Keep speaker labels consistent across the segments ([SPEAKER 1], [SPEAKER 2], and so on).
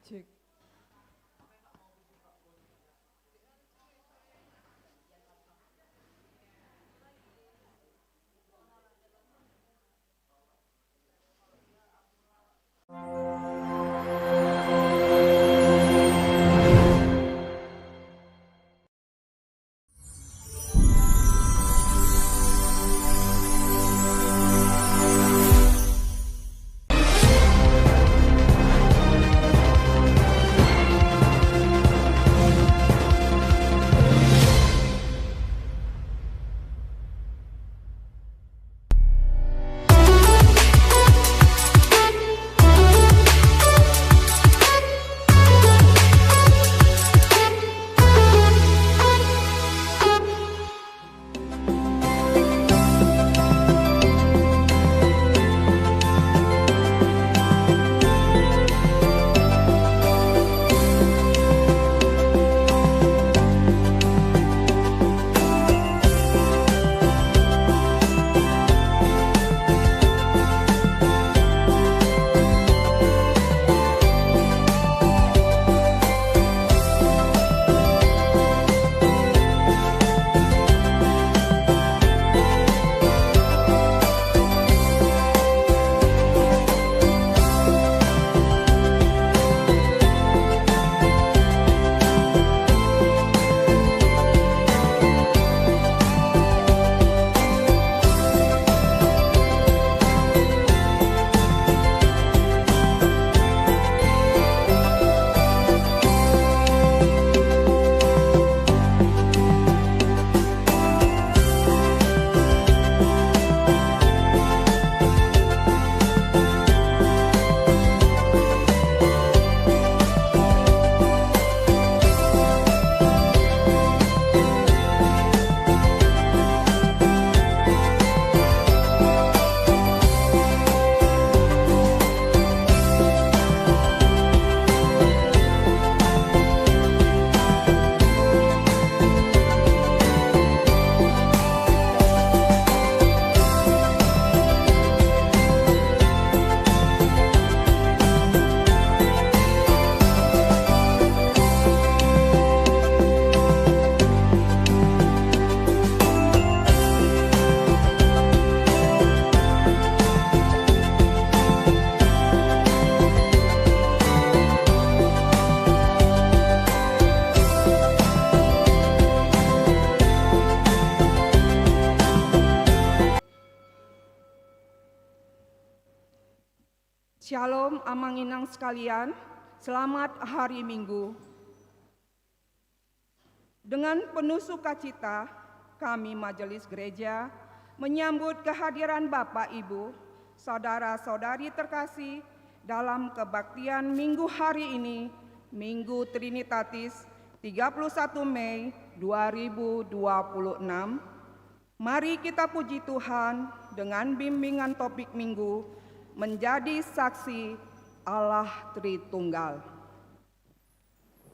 [SPEAKER 1] Cek. Shalom Amanginang sekalian, selamat hari Minggu. Dengan penuh sukacita, kami Majelis Gereja menyambut kehadiran Bapak, Ibu, saudara-saudari terkasih dalam kebaktian Minggu hari ini, Minggu Trinitatis 31 Mei 2026. Mari kita puji Tuhan dengan bimbingan topik Minggu, menjadi saksi Allah Tritunggal.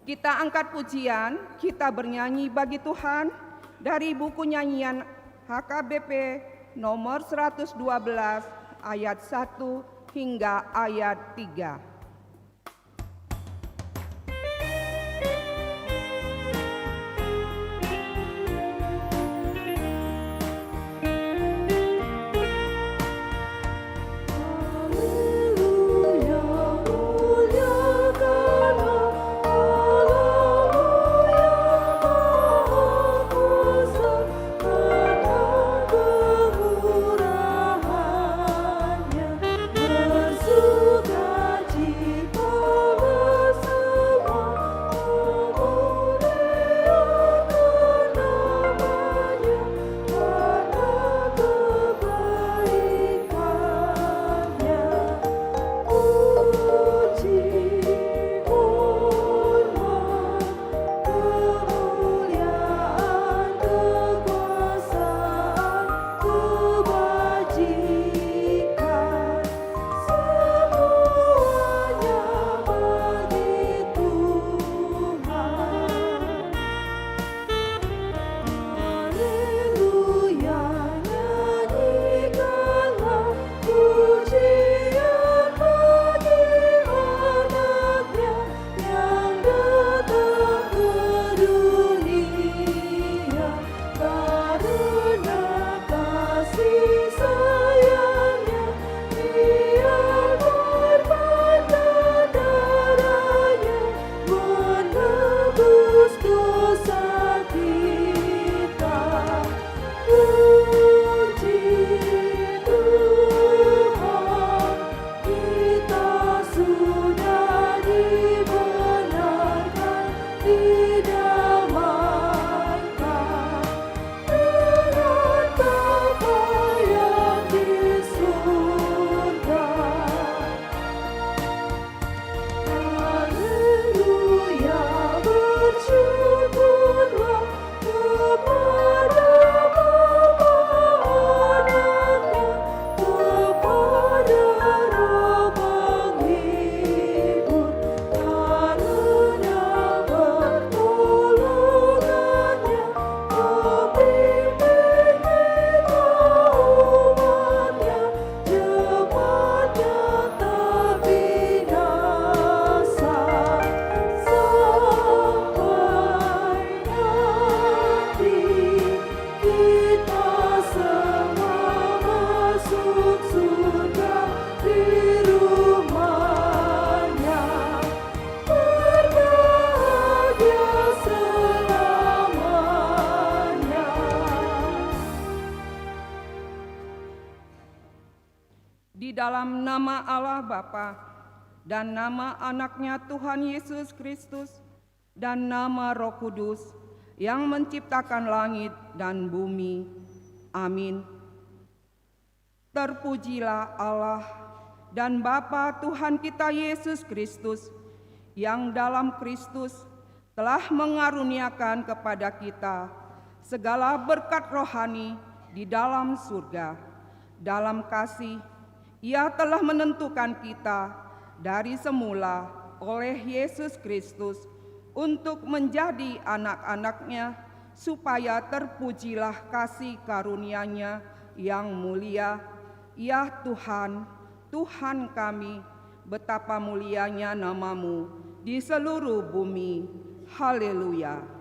[SPEAKER 1] Kita angkat pujian, kita bernyanyi bagi Tuhan dari buku nyanyian HKBP nomor 112 ayat 1 hingga ayat 3.
[SPEAKER 2] Bersuka
[SPEAKER 1] nama Allah Bapa, dan nama anaknya Tuhan Yesus Kristus, dan nama Roh Kudus, yang menciptakan langit dan bumi. Amin. Terpujilah Allah dan Bapa Tuhan kita Yesus Kristus, yang dalam Kristus telah mengaruniakan kepada kita segala berkat rohani di dalam surga. Dalam kasih, Ia telah menentukan kita dari semula oleh Yesus Kristus untuk menjadi anak-anaknya, supaya terpujilah kasih karunia-Nya yang mulia. Ya Tuhan, Tuhan kami, betapa mulianya nama-Mu di seluruh bumi. Haleluya.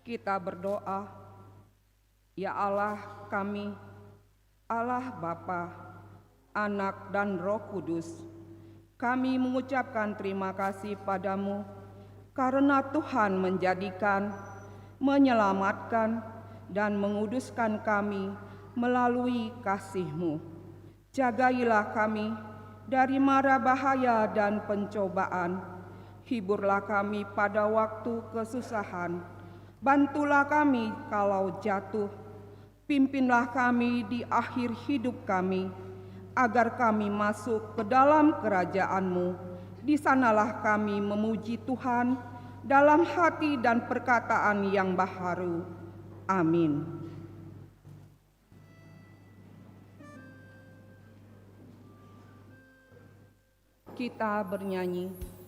[SPEAKER 1] Kita berdoa. Ya Allah kami, Allah Bapa, Anak dan Roh Kudus, kami mengucapkan terima kasih padamu karena Tuhan menjadikan, menyelamatkan, dan menguduskan kami melalui kasih-Mu. Jagailah kami dari mara bahaya dan pencobaan. Hiburlah kami pada waktu kesusahan. Bantulah kami kalau jatuh. Pimpinlah kami di akhir hidup kami, agar kami masuk ke dalam kerajaan-Mu. Di sanalah kami memuji Tuhan dalam hati dan perkataan yang baharu. Amin. Kita bernyanyi.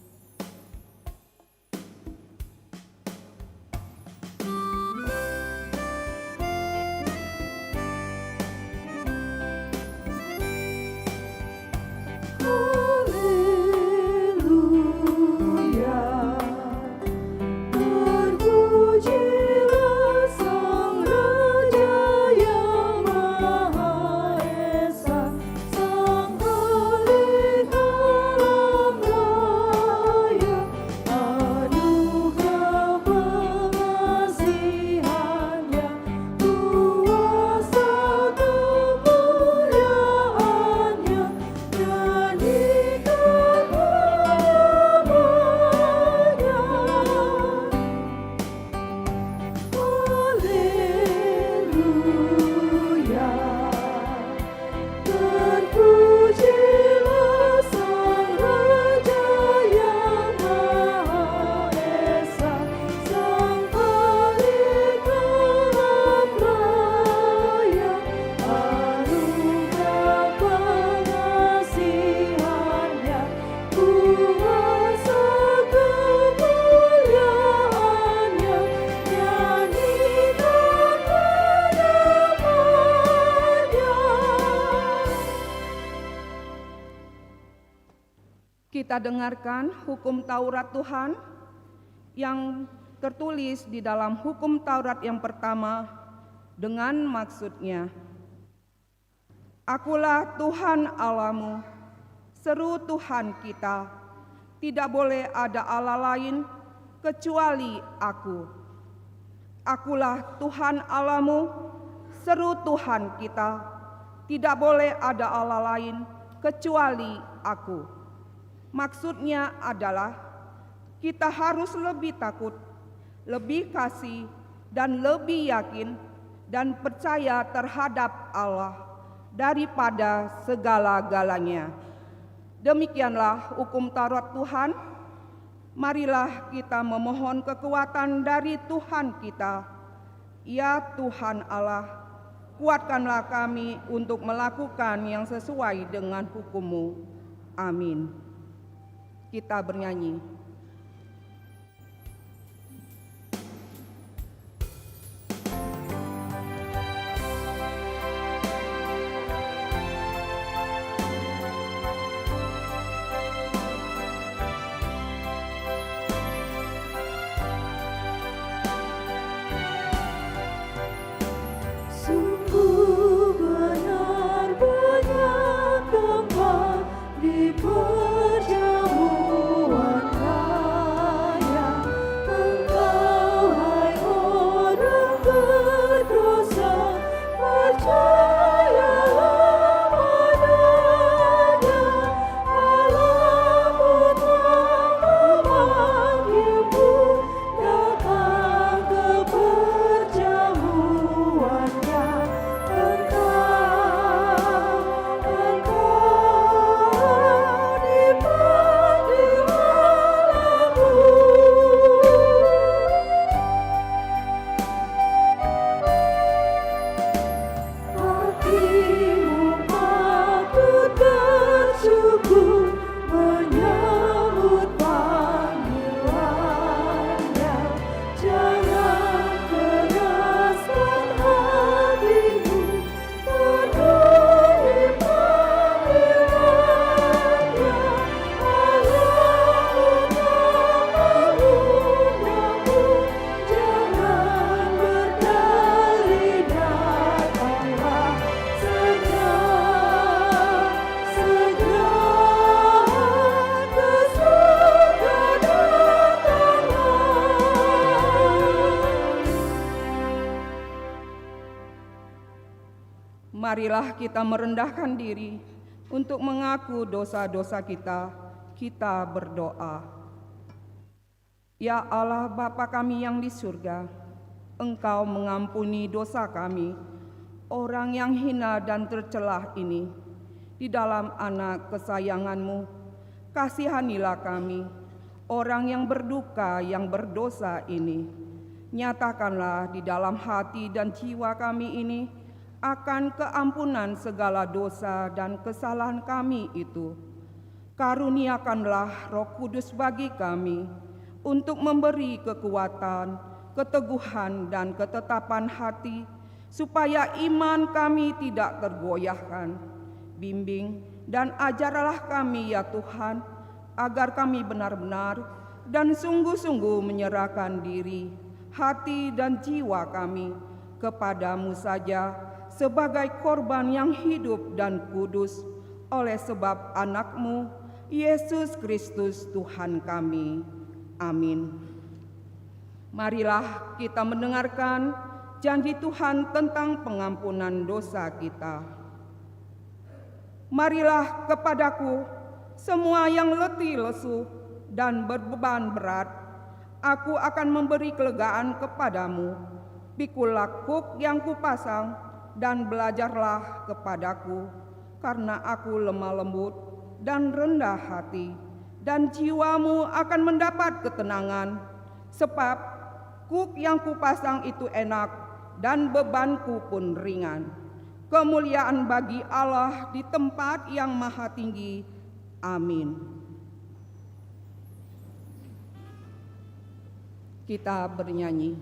[SPEAKER 1] Kita dengarkan hukum Taurat Tuhan yang tertulis di dalam hukum Taurat yang pertama dengan maksudnya. Akulah Tuhan Allahmu, seru Tuhan kita, tidak boleh ada Allah lain kecuali Aku. Akulah Tuhan Allahmu, seru Tuhan kita, tidak boleh ada Allah lain kecuali Aku. Maksudnya adalah kita harus lebih takut, lebih kasih, dan lebih yakin dan percaya terhadap Allah daripada segala-galanya. Demikianlah hukum Taurat Tuhan. Marilah kita memohon kekuatan dari Tuhan kita. Ya Tuhan Allah, kuatkanlah kami untuk melakukan yang sesuai dengan hukum-Mu. Amin. Kita bernyanyi.
[SPEAKER 2] Sungguh benar-benar
[SPEAKER 1] Marilah kita merendahkan diri untuk mengaku dosa-dosa kita. Kita berdoa. Ya Allah Bapa kami yang di surga, Engkau mengampuni dosa kami, orang yang hina dan tercelah ini. Di dalam anak kesayangan-Mu, kasihanilah kami, orang yang berduka, yang berdosa ini. Nyatakanlah di dalam hati dan jiwa kami ini akan keampunan segala dosa dan kesalahan kami itu. Karuniakanlah Roh Kudus bagi kami untuk memberi kekuatan, keteguhan, dan ketetapan hati, supaya iman kami tidak tergoyahkan. Bimbing dan ajarlah kami ya Tuhan, agar kami benar-benar dan sungguh-sungguh menyerahkan diri, hati dan jiwa kami kepadamu saja, sebagai korban yang hidup dan kudus, oleh sebab anak-Mu, Yesus Kristus Tuhan kami. Amin. Marilah kita mendengarkan janji Tuhan tentang pengampunan dosa kita. Marilah kepadaku semua yang letih lesu dan berbeban berat, aku akan memberi kelegaan kepadamu. Pikulah kuk yang kupasang dan belajarlah kepadaku, karena aku lemah lembut dan rendah hati, dan jiwamu akan mendapat ketenangan. Sebab kuk yang kupasang itu enak dan bebanku pun ringan. Kemuliaan bagi Allah di tempat yang maha tinggi. Amin. Kita bernyanyi.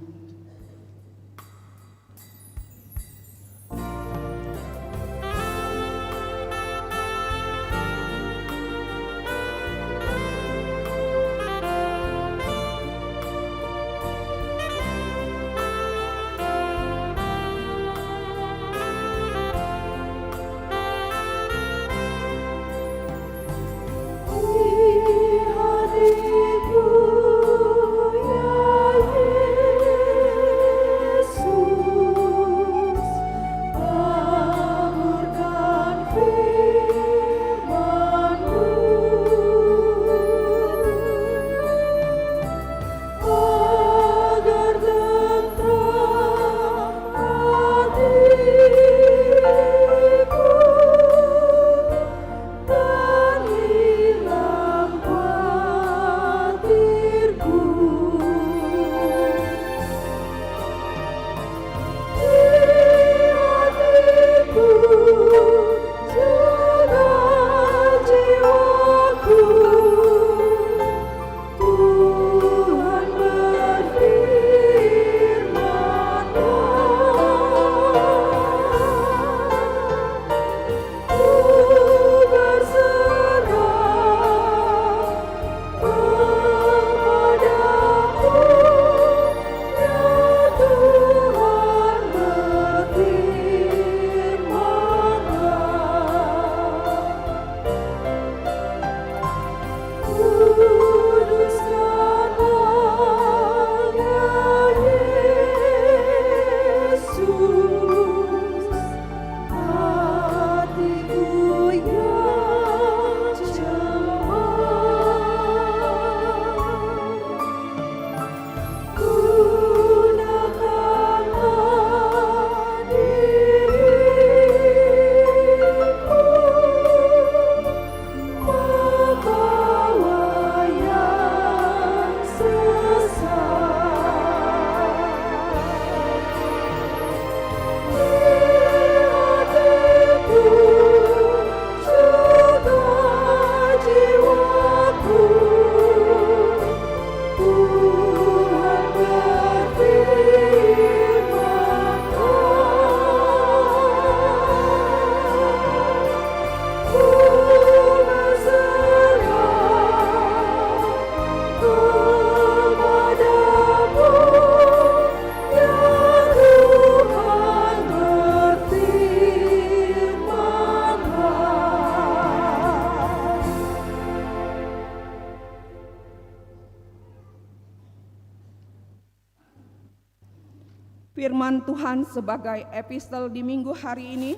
[SPEAKER 1] Firman Tuhan sebagai epistel di minggu hari ini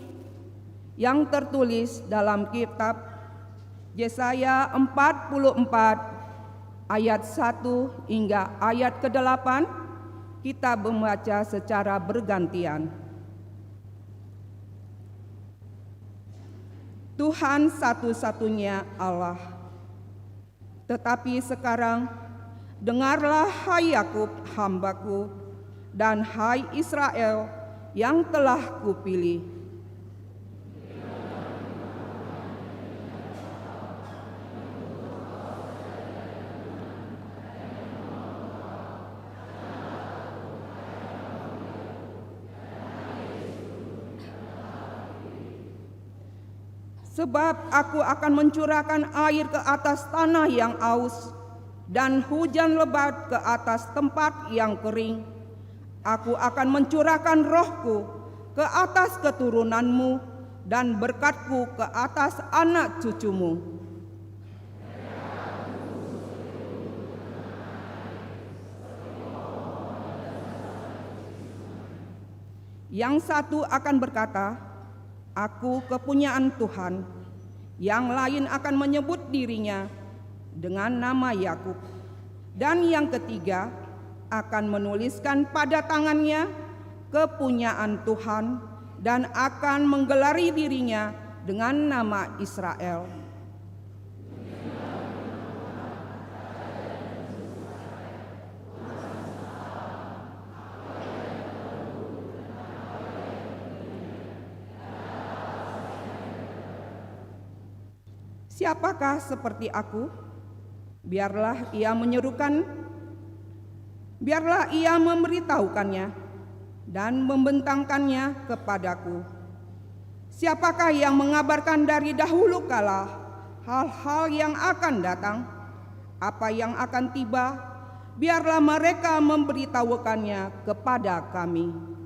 [SPEAKER 1] yang tertulis dalam kitab Yesaya 44 ayat 1 hingga ayat ke-8. Kita membaca secara bergantian. Tuhan satu-satunya Allah. Tetapi sekarang, dengarlah hai Yakub hambaku, dan hai Israel yang telah kupilih. Sebab aku akan mencurahkan air ke atas tanah yang aus, dan hujan lebat ke atas tempat yang kering. Aku akan mencurahkan rohku ke atas keturunanmu, dan berkatku ke atas anak cucumu. Yang satu akan berkata, aku kepunyaan Tuhan. Yang lain akan menyebut dirinya dengan nama Yakub. Dan yang ketiga akan menuliskan pada tangannya kepunyaan Tuhan dan akan menggelari dirinya dengan nama Israel. Siapakah seperti aku? Biarlah ia memberitahukannya dan membentangkannya kepadaku. Siapakah yang mengabarkan dari dahulu kala hal-hal yang akan datang, apa yang akan tiba? Biarlah mereka memberitahukannya kepada kami.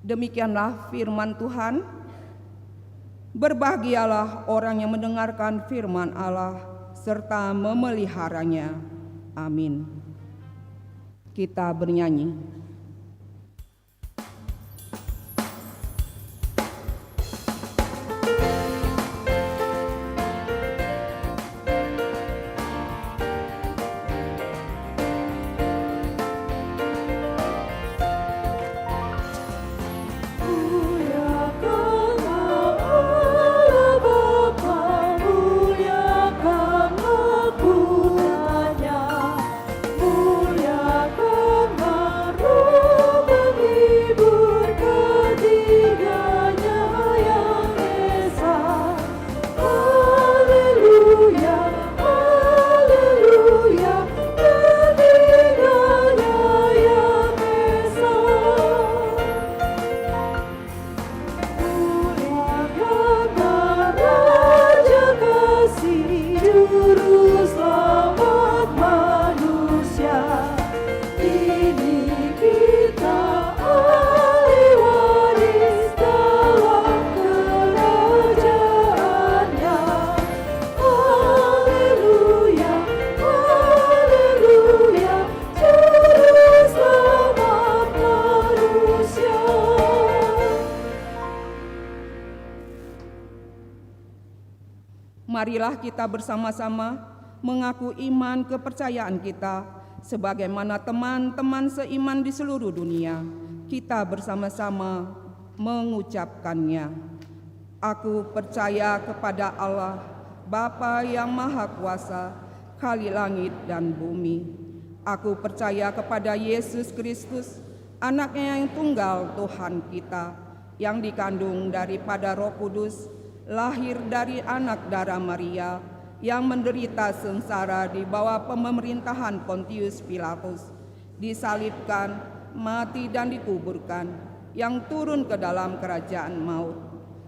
[SPEAKER 1] Demikianlah firman Tuhan. Berbahagialah orang yang mendengarkan firman Allah serta memeliharanya. Amin. Kita bernyanyi. Marilah kita bersama-sama mengaku iman kepercayaan kita sebagaimana teman-teman seiman di seluruh dunia. Kita bersama-sama mengucapkannya. Aku percaya kepada Allah, Bapa yang Maha Kuasa, Khalik langit dan bumi. Aku percaya kepada Yesus Kristus, Anaknya yang tunggal Tuhan kita, yang dikandung daripada Roh Kudus, lahir dari anak darah Maria, yang menderita sengsara di bawah pemerintahan Pontius Pilatus, disalibkan, mati dan dikuburkan, yang turun ke dalam kerajaan maut.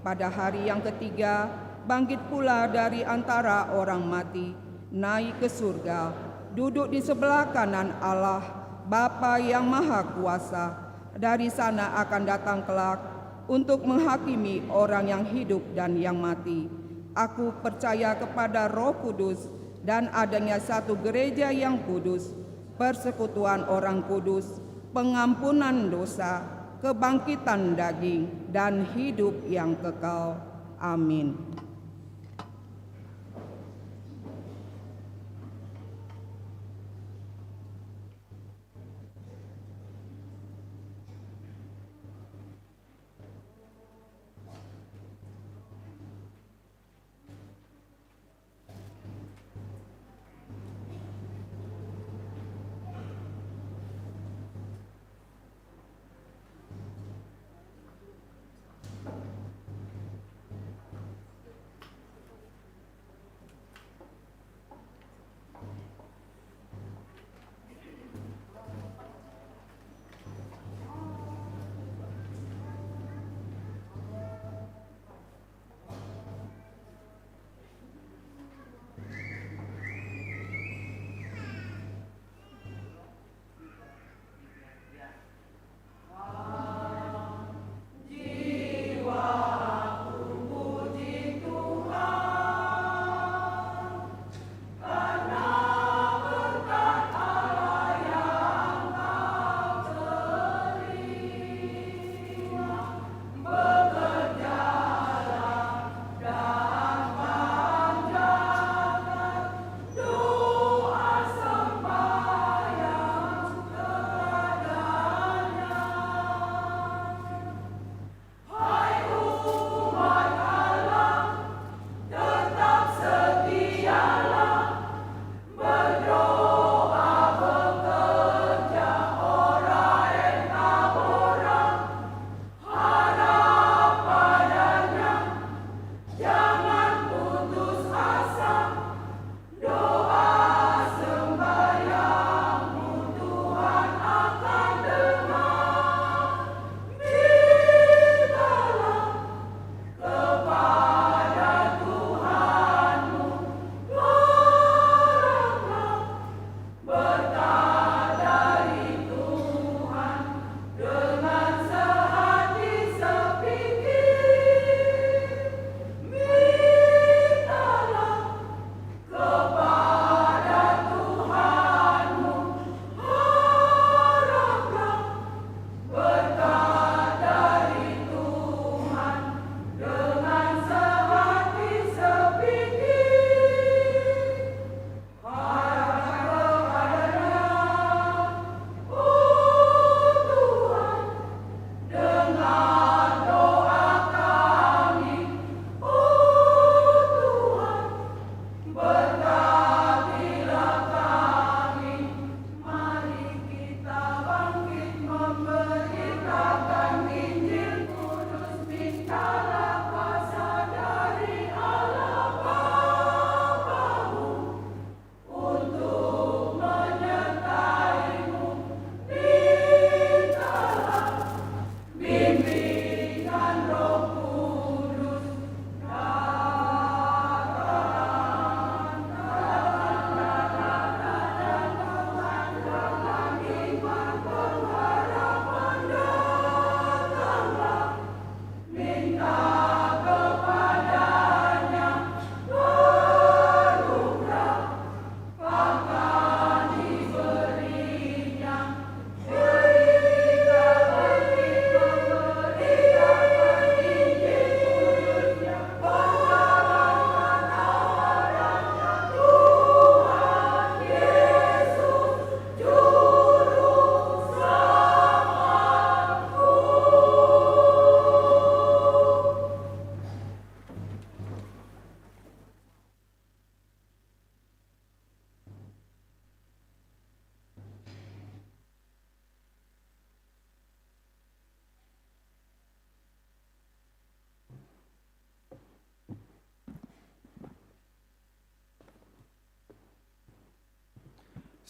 [SPEAKER 1] Pada hari yang ketiga, bangkit pula dari antara orang mati, naik ke surga, duduk di sebelah kanan Allah, Bapa yang Maha Kuasa, Dari sana akan datang kelak untuk menghakimi orang yang hidup dan yang mati. Aku percaya kepada Roh Kudus dan adanya satu gereja yang kudus, persekutuan orang kudus, pengampunan dosa, kebangkitan daging, dan hidup yang kekal. Amin.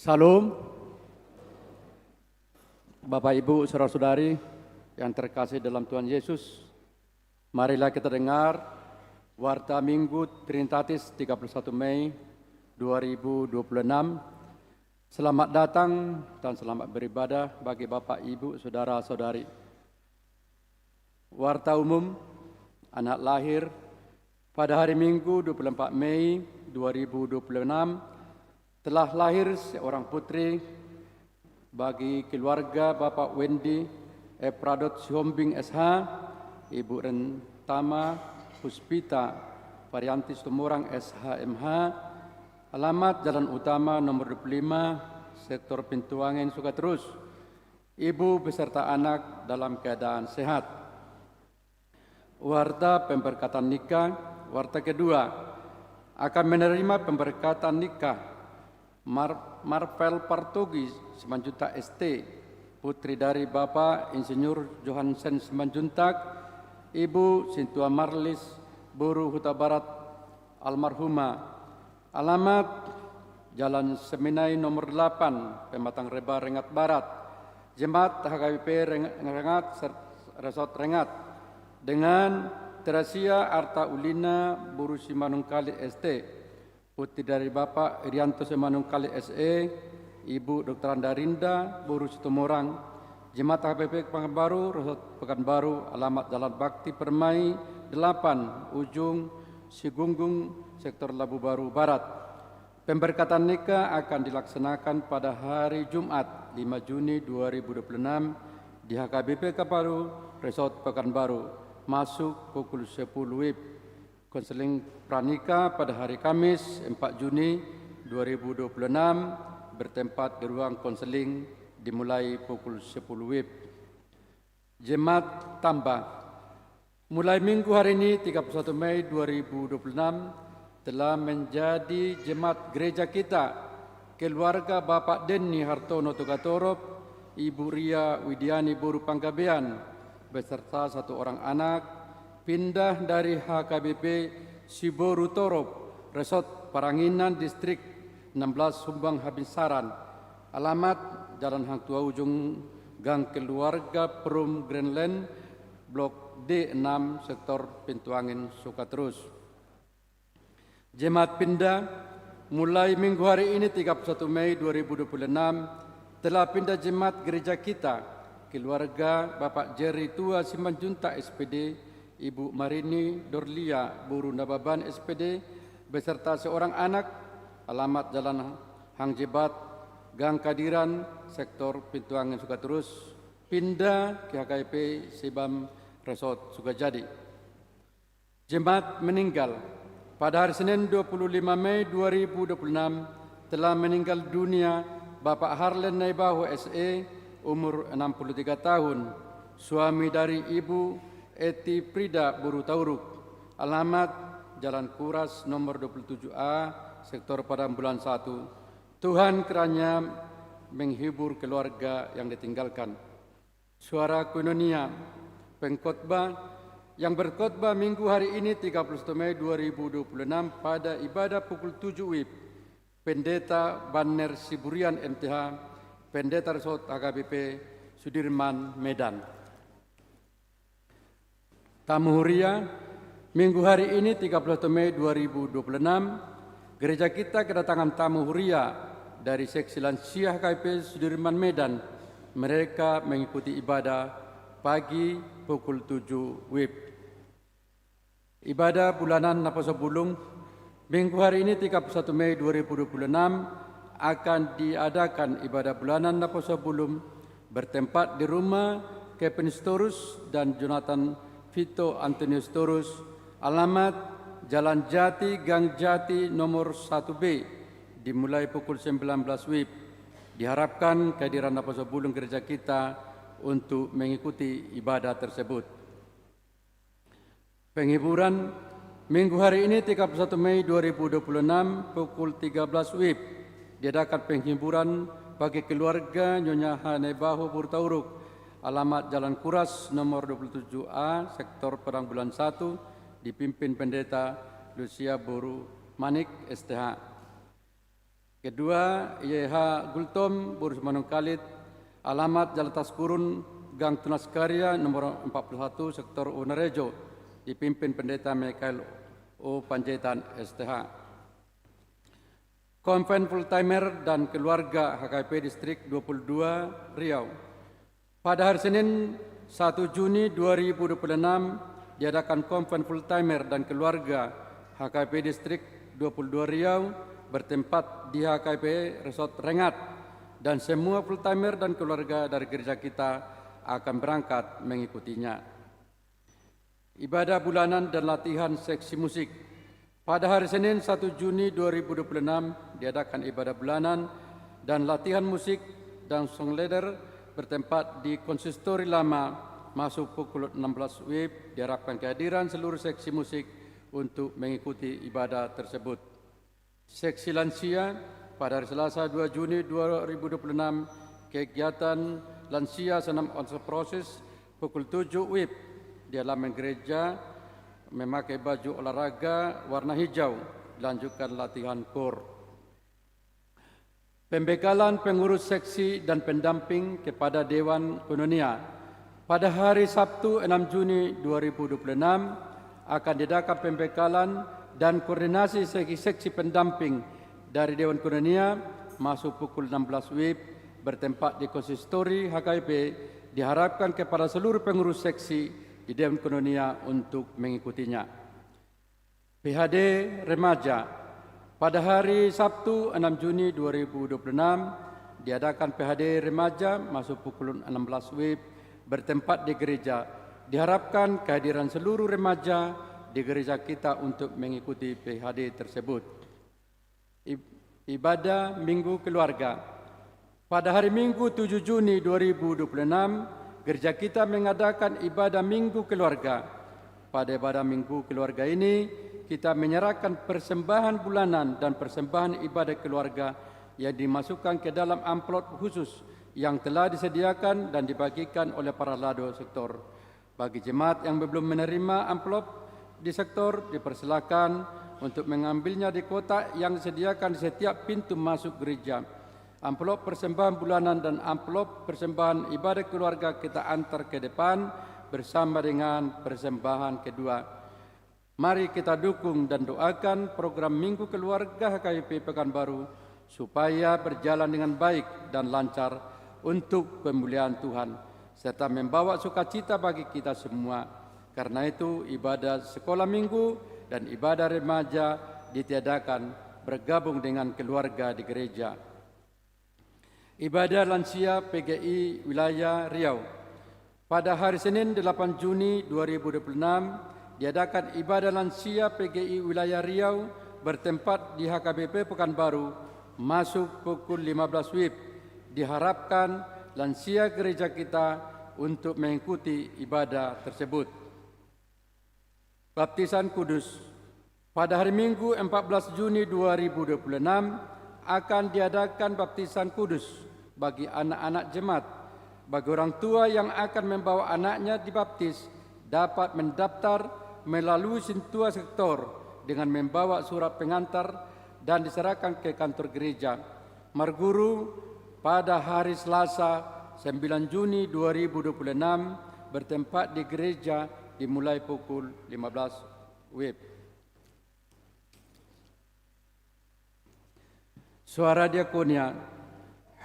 [SPEAKER 2] Salam, Bapak Ibu, saudara-saudari yang terkasih dalam Tuhan Yesus. Marilah kita dengar Warta Minggu Trinitatis 31 Mei 2026 Selamat datang dan selamat beribadah bagi Bapak, Ibu, Saudara-saudari. Warta umum, anak lahir pada hari Minggu 24 Mei 2026 telah lahir seorang putri bagi keluarga Bapak Wendy Pradot Sihombing SH, Ibu Rentama Puspita Varianti Tumorang SHMH, alamat Jalan Utama nomor 25, Sektor Pintuangin, Sukaterus. Ibu beserta anak dalam keadaan sehat. Warta pemberkatan nikah. Warta kedua, akan menerima pemberkatan nikah Marvel Partogi Simanjuntak ST, putri dari Bapak Insinyur Johansen Simanjuntak, Ibu Sintua Marlis Buru Huta Barat almarhumah. Alamat Jalan Seminai nomor 8, Pematang Reba, Rengat Barat. Jemaat HKBP Rengat, Resort Rengat. Dengan Terasia Arta Ulina Buru Simanungkali ST, putri dari Bapak Irianto Simanungkali SE, Ibu Dr. Andarinda Buru Situmorang. Jemaat HKBP Pekanbaru, Resort Pekanbaru, alamat Jalan Bakti Permai 8, Ujung Sigunggung, Sektor Labu Baru Barat. Pemberkatan nikah akan dilaksanakan pada hari Jumat 5 Juni 2026 di HKBP Kaparu, Resort Pekanbaru, masuk pukul 10 WIB. Konseling pranikah pada hari Kamis 4 Juni 2026 bertempat di ruang konseling dimulai pukul 10 WIB. Jemaat tambah. Mulai minggu hari ini 31 Mei 2026 telah menjadi jemaat gereja kita keluarga Bapak Denny Hartono Tugatorop, Ibu Ria Widiani Buru Panggabean beserta satu orang anak pindah dari HKBP Siboru Torop, Resort Paranginan Distrik 16 Sumbang Habinsaran. Alamat Jalan Hang Tua Ujung Gang Keluarga Perum Greenland Blok D6 Sektor Pintuangin, Sukaterus. Jemaat pindah mulai minggu hari ini 31 Mei 2026 telah pindah jemaat gereja kita keluarga Bapak Jerry Tua Simanjuntak SPD, Ibu Marini Dorlia Buru Nababan SPD beserta seorang anak, alamat Jalan Hang Jebat Gang Kadiran Sektor Pintuangin, Sukaterus, pindah ke HKBP Sibam Resort Sukajadi. Jemaat meninggal pada hari Senin 25 Mei 2026 telah meninggal dunia Bapak Harlen Naibahu SE, umur 63 tahun, suami dari Ibu Eti Prida Buru Tauruk, alamat Jalan Kuras nomor 27A, Sektor Padambulan 1. Tuhan kiranya menghibur keluarga yang ditinggalkan. Suara Koinonia. Pengkhotbah yang berkhotbah minggu hari ini 31 Mei 2026 pada ibadah pukul 7 WIB, Pendeta Banner Siburian MTH, Pendeta Resort HKBP Sudirman Medan. Tamu huria minggu hari ini 31 Mei 2026, gereja kita kedatangan tamu huria dari Seksi Lansia HKBP Sudirman Medan. Mereka mengikuti ibadah pagi pukul 7 WIB. Ibadah bulanan Naposo Bulung minggu hari ini 31 Mei 2026 akan diadakan ibadah bulanan Naposo Bulung bertempat di rumah Kevin Storus dan Jonathan Vito Antonius Storus, alamat Jalan Jati Gang Jati nomor 1B, dimulai pukul 19 WIB. Diharapkan kehadiran Naposo Bulung gereja kita untuk mengikuti ibadah tersebut. Penghiburan minggu hari ini 31 Mei 2026 pukul 13 WIB diadakan penghiburan bagi keluarga Nyonya Hanebahu Burtauruk, alamat Jalan Kuras nomor 27A, Sektor Padambulan 1, dipimpin Pendeta Lucia Buru Manik STH. Kedua, YH Gultom Buru Manungkalit, alamat Jalan Taskurun Gang Tunas Karya nomor 41 Sektor Unarejo, dipimpin Pendeta Mikael O Panjaitan STH. Konven Full Timer dan Keluarga HKBP Distrik 22 Riau. Pada hari Senin 1 Juni 2026 diadakan Konven Full Timer dan Keluarga HKBP Distrik 22 Riau bertempat di HKBP Resort Rengat, dan semua full timer dan keluarga dari gereja kita akan berangkat mengikutinya. Ibadah bulanan dan latihan seksi musik. Pada hari Senin 1 Juni 2026 diadakan ibadah bulanan dan latihan musik dan song leader bertempat di Konsistori Lama masuk pukul 16 WIB. Diharapkan kehadiran seluruh seksi musik untuk mengikuti ibadah tersebut. Seksi lansia pada hari Selasa 2 Juni 2026 kegiatan lansia senam on proses pukul 7 WIB di halaman gereja memakai baju olahraga warna hijau, dilanjutkan latihan kor. Pembekalan pengurus seksi dan pendamping kepada Dewan Koinonia. Pada hari Sabtu 6 Juni 2026 akan diadakan pembekalan dan koordinasi seksi pendamping dari Dewan Koinonia masuk pukul 16 WIB bertempat di Konsistori HKBP. Diharapkan kepada seluruh pengurus seksi di Dewan Koinonia untuk mengikutinya. PHD Remaja. Pada hari Sabtu 6 Juni 2026 diadakan PHD Remaja masuk pukul 16 WIB bertempat di gereja. Diharapkan kehadiran seluruh remaja di gereja kita untuk mengikuti PHD tersebut. Ibadah Minggu Keluarga. Pada hari Minggu 7 Juni 2026 gereja kita mengadakan ibadah Minggu Keluarga. Pada ibadah Minggu Keluarga ini, kita menyerahkan persembahan bulanan dan persembahan ibadah keluarga yang dimasukkan ke dalam amplop khusus yang telah disediakan dan dibagikan oleh para lado sektor. Bagi jemaat yang belum menerima amplop di sektor, dipersilakan untuk mengambilnya di kotak yang disediakan di setiap pintu masuk gereja. Amplop persembahan bulanan dan amplop persembahan ibadah keluarga kita antar ke depan bersama dengan persembahan kedua. Mari kita dukung dan doakan program Minggu Keluarga HKBP Pekanbaru supaya berjalan dengan baik dan lancar untuk kemuliaan Tuhan serta membawa sukacita bagi kita semua. Karena itu ibadah sekolah minggu dan ibadah remaja ditiadakan bergabung dengan keluarga di gereja. Ibadah lansia PGI Wilayah Riau. Pada hari Senin 8 Juni 2026 diadakan ibadah lansia PGI Wilayah Riau bertempat di HKBP Pekanbaru masuk pukul 15 WIB. Diharapkan lansia gereja kita untuk mengikuti ibadah tersebut. Baptisan Kudus. Pada hari Minggu 14 Juni 2026 akan diadakan baptisan kudus bagi anak-anak jemaat. Bagi orang tua yang akan membawa anaknya dibaptis dapat mendaftar melalui Sintua Sektor dengan membawa surat pengantar dan diserahkan ke kantor gereja. Marguru pada hari Selasa 9 Juni 2026 bertempat di gereja dimulai pukul 15 WIB. Suara Diakonia.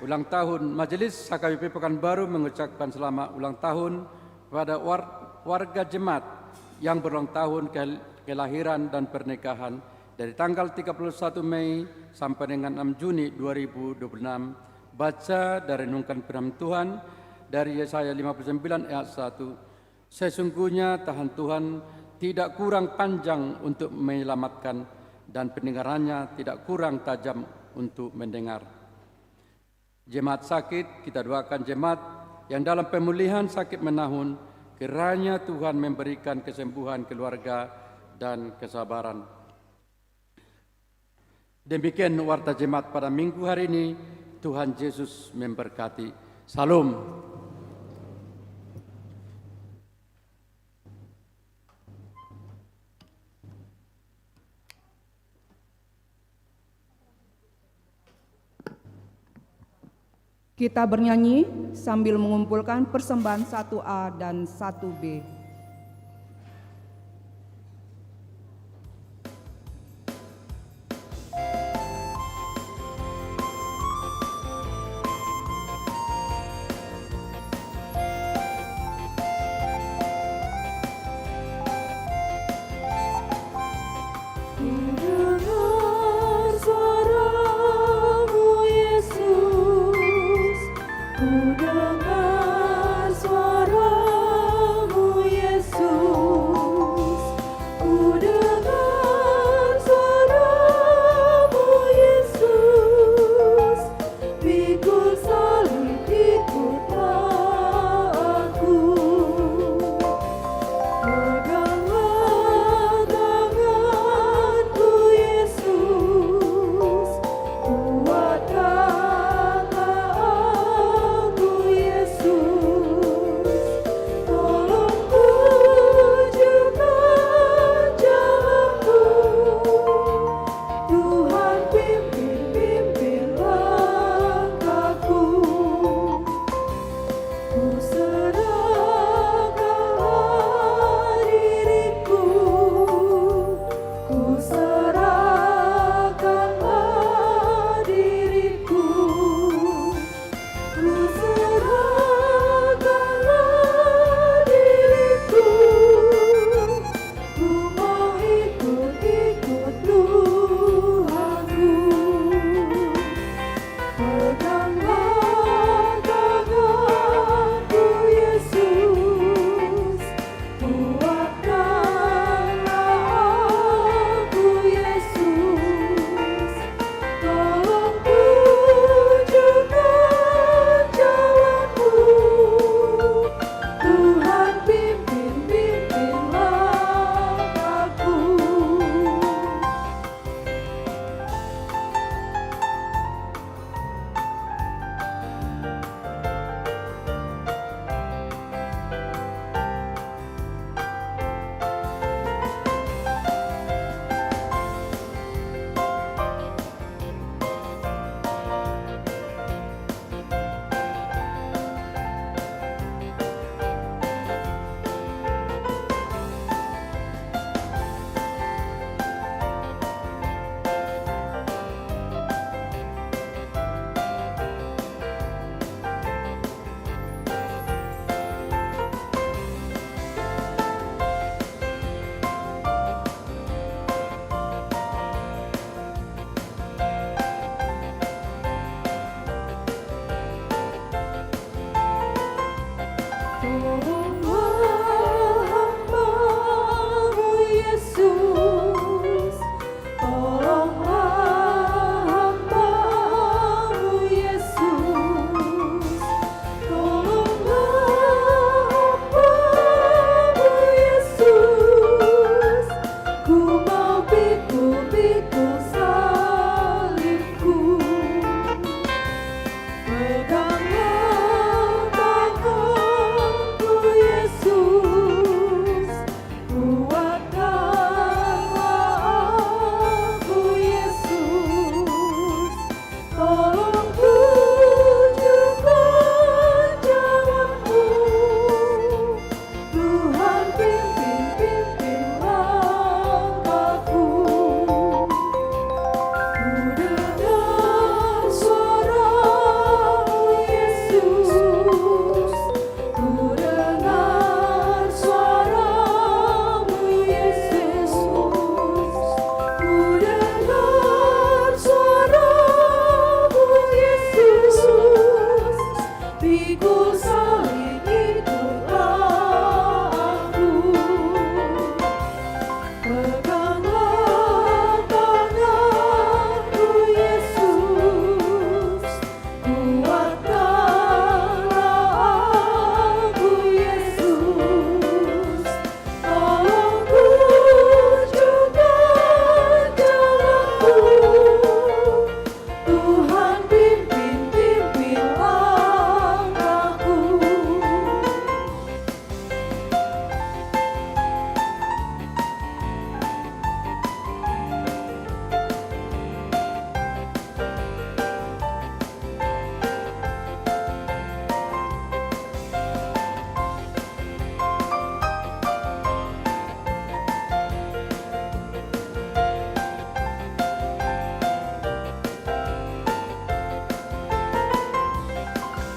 [SPEAKER 2] Ulang tahun Majelis HKBP Pekanbaru mengucapkan selamat ulang tahun pada warga jemaat yang berulang tahun kelahiran dan pernikahan dari tanggal 31 Mei sampai dengan 6 Juni 2026. Baca dan renungkan firman Tuhan dari Yesaya 59 ayat 1. Sesungguhnya tahan Tuhan tidak kurang panjang untuk menyelamatkan dan pendengarannya tidak kurang tajam untuk mendengar. Jemaat sakit, kita doakan jemaat yang dalam pemulihan sakit menahun, kiranya Tuhan memberikan kesembuhan keluarga dan kesabaran. Demikian warta jemaat pada minggu hari ini. Tuhan Yesus memberkati. Salam.
[SPEAKER 1] Kita bernyanyi sambil mengumpulkan persembahan 1A dan 1B.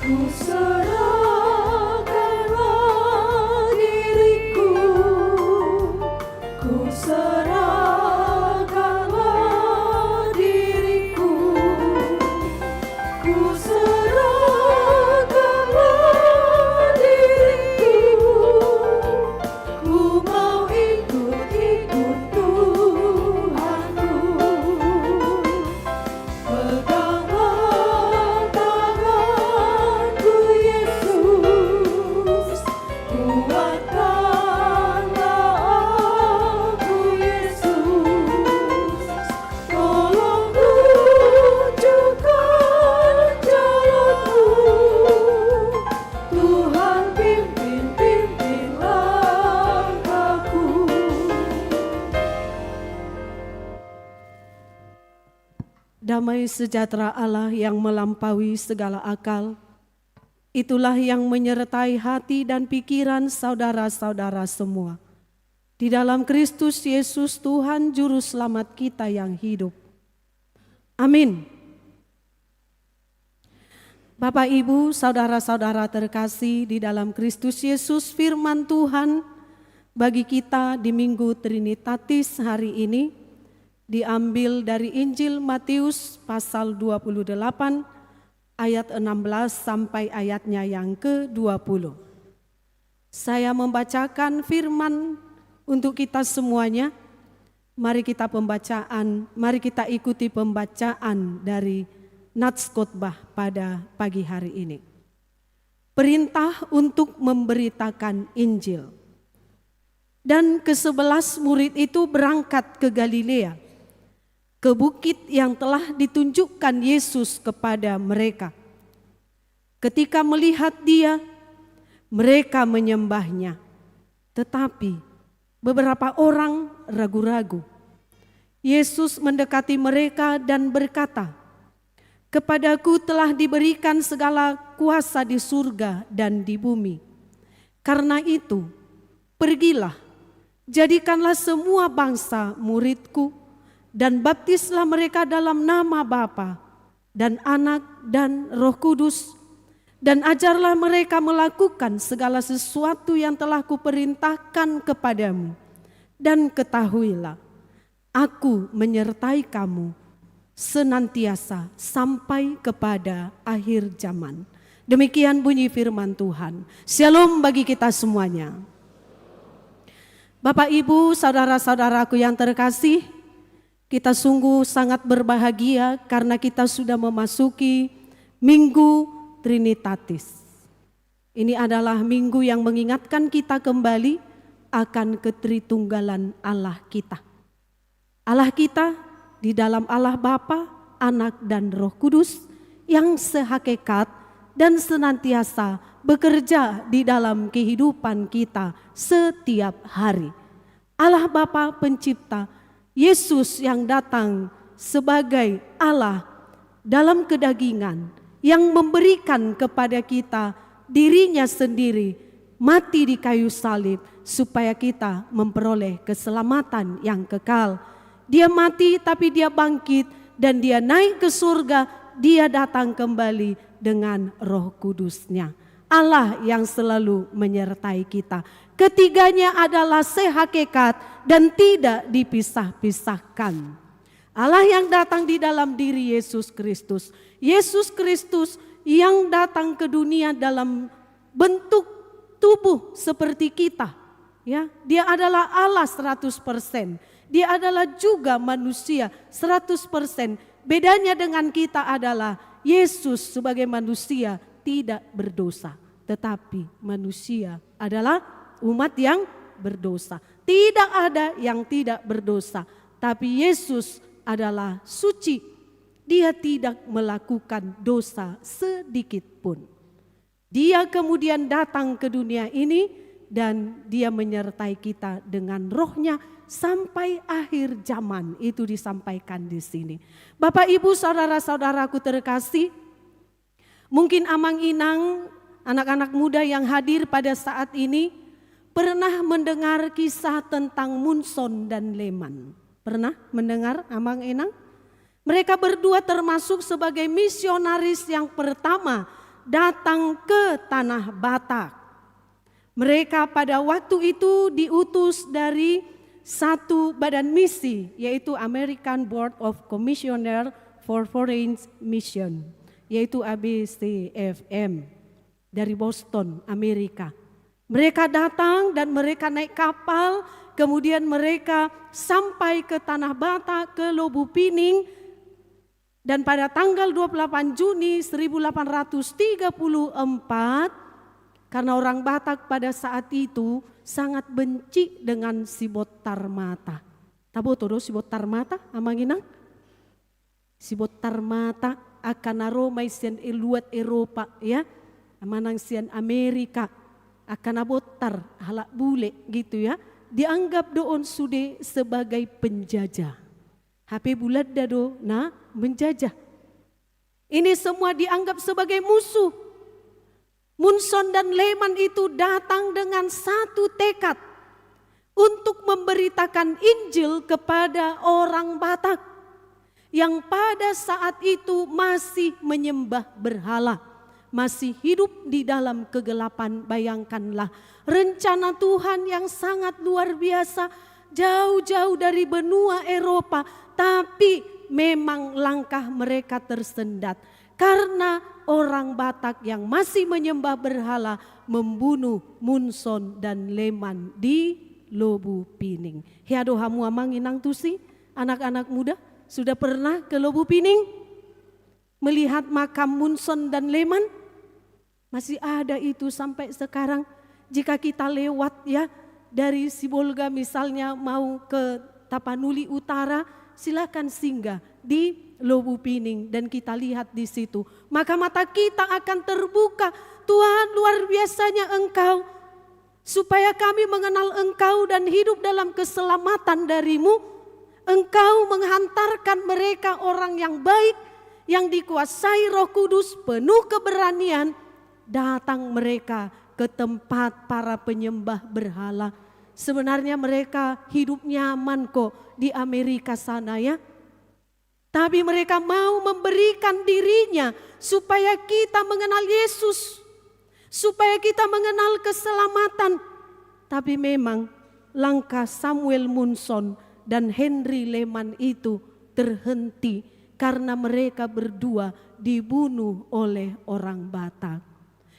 [SPEAKER 3] Ku serahkanlah diriku, ku serahkanlah diriku, ku serahkanlah diriku, ku mau ikut Tuhanku. Peganglah tanganku Yesus, kuatkanlah aku Yesus, tolong tunjukkan jalanmu, Tuhan pimpin langkahku.
[SPEAKER 4] Damai sejahtera Allah yang melampaui segala akal, itulah yang menyertai hati dan pikiran saudara-saudara semua. Di dalam Kristus Yesus Tuhan Juru Selamat kita yang hidup. Amin. Bapak, Ibu, saudara-saudara terkasih di dalam Kristus Yesus, firman Tuhan bagi kita di Minggu Trinitatis hari ini diambil dari Injil Matius pasal 28 ayat 16 sampai ayatnya yang ke-20. Saya membacakan firman untuk kita semuanya. Mari kita ikuti pembacaan dari Nats Khotbah pada pagi hari ini. Perintah untuk memberitakan Injil. Dan ke-11 murid itu berangkat ke Galilea, ke bukit yang telah ditunjukkan Yesus kepada mereka. Ketika melihat Dia, mereka menyembahnya. Tetapi beberapa orang ragu-ragu. Yesus mendekati mereka dan berkata, "Kepadaku telah diberikan segala kuasa di surga dan di bumi. Karena itu, pergilah, jadikanlah semua bangsa muridku, dan baptislah mereka dalam nama Bapa dan Anak dan Roh Kudus, dan ajarlah mereka melakukan segala sesuatu yang telah kuperintahkan kepadamu. Dan ketahuilah, aku menyertai kamu senantiasa sampai kepada akhir zaman." Demikian bunyi firman Tuhan. Shalom bagi kita semuanya. Bapak, Ibu, saudara-saudaraku yang terkasih, kita sungguh sangat berbahagia karena kita sudah memasuki Minggu Trinitatis. Ini adalah minggu yang mengingatkan kita kembali akan ketritunggalan Allah kita. Allah kita di dalam Allah Bapa, Anak dan Roh Kudus yang sehakikat dan senantiasa bekerja di dalam kehidupan kita setiap hari. Allah Bapa Pencipta, Yesus yang datang sebagai Allah dalam kedagingan yang memberikan kepada kita dirinya sendiri, mati di kayu salib supaya kita memperoleh keselamatan yang kekal. Dia mati tapi dia bangkit dan dia naik ke surga, dia datang kembali dengan Roh Kudusnya. Allah yang selalu menyertai kita. Ketiganya adalah sehakikat dan tidak dipisah-pisahkan. Allah yang datang di dalam diri Yesus Kristus. Yesus Kristus yang datang ke dunia dalam bentuk tubuh seperti kita. Ya, dia adalah Allah 100%. Dia adalah juga manusia 100%. Bedanya dengan kita adalah Yesus sebagai manusia tidak berdosa. Tetapi manusia adalah umat yang berdosa. Tidak ada yang tidak berdosa. Tapi Yesus adalah suci. Dia tidak melakukan dosa sedikit pun. Dia kemudian datang ke dunia ini dan dia menyertai kita dengan rohnya sampai akhir zaman. Itu disampaikan di sini. Bapak, Ibu, saudara-saudaraku terkasih, mungkin amang-inang, anak-anak muda yang hadir pada saat ini pernah mendengar kisah tentang Munson dan Leman. Pernah mendengar amang-inang? Mereka berdua termasuk sebagai misionaris yang pertama datang ke tanah Batak. Mereka pada waktu itu diutus dari satu badan misi, yaitu American Board of Commissioner for Foreign Mission, yaitu ABCFM, dari Boston, Amerika. Mereka datang dan mereka naik kapal, kemudian mereka sampai ke tanah Batak, ke Lobupining, dan pada tanggal 28 Juni 1834, karena orang Batak pada saat itu sangat benci dengan Sibotarmata. Tabo todo Sibotarmata amanginang? Sibotarmata akan aromai sian eluat Eropa ya. Amanang sian Amerika akan abotar halak bule gitu ya. Dianggap doon sude sebagai penjajah. HP bulat dado na menjajah. Ini semua dianggap sebagai musuh. Munson dan Leman itu datang dengan satu tekad untuk memberitakan Injil kepada orang Batak yang pada saat itu masih menyembah berhala, masih hidup di dalam kegelapan. Bayangkanlah rencana Tuhan yang sangat luar biasa, jauh-jauh dari benua Eropa, tapi memang langkah mereka tersendat. Karena orang Batak yang masih menyembah berhala membunuh Munson dan Leman di Lobupining. Hiado hamu amanginang tusi, anak-anak muda sudah pernah ke Lobupining? Melihat makam Munson dan Leman? Masih ada itu sampai sekarang. Jika kita lewat ya dari Sibolga misalnya mau ke Tapanuli Utara, silakan singgah di Lobupining dan kita lihat di situ. Maka mata kita akan terbuka. Tuhan, luar biasanya Engkau, supaya kami mengenal Engkau dan hidup dalam keselamatan darimu. Engkau menghantarkan mereka orang yang baik, yang dikuasai Roh Kudus, penuh keberanian. Datang mereka ke tempat para penyembah berhala. Sebenarnya mereka hidup nyaman kok di Amerika sana ya. Tapi mereka mau memberikan dirinya supaya kita mengenal Yesus, supaya kita mengenal keselamatan. Tapi memang langkah Samuel Munson dan Henry Leman itu terhenti karena mereka berdua dibunuh oleh orang Batak.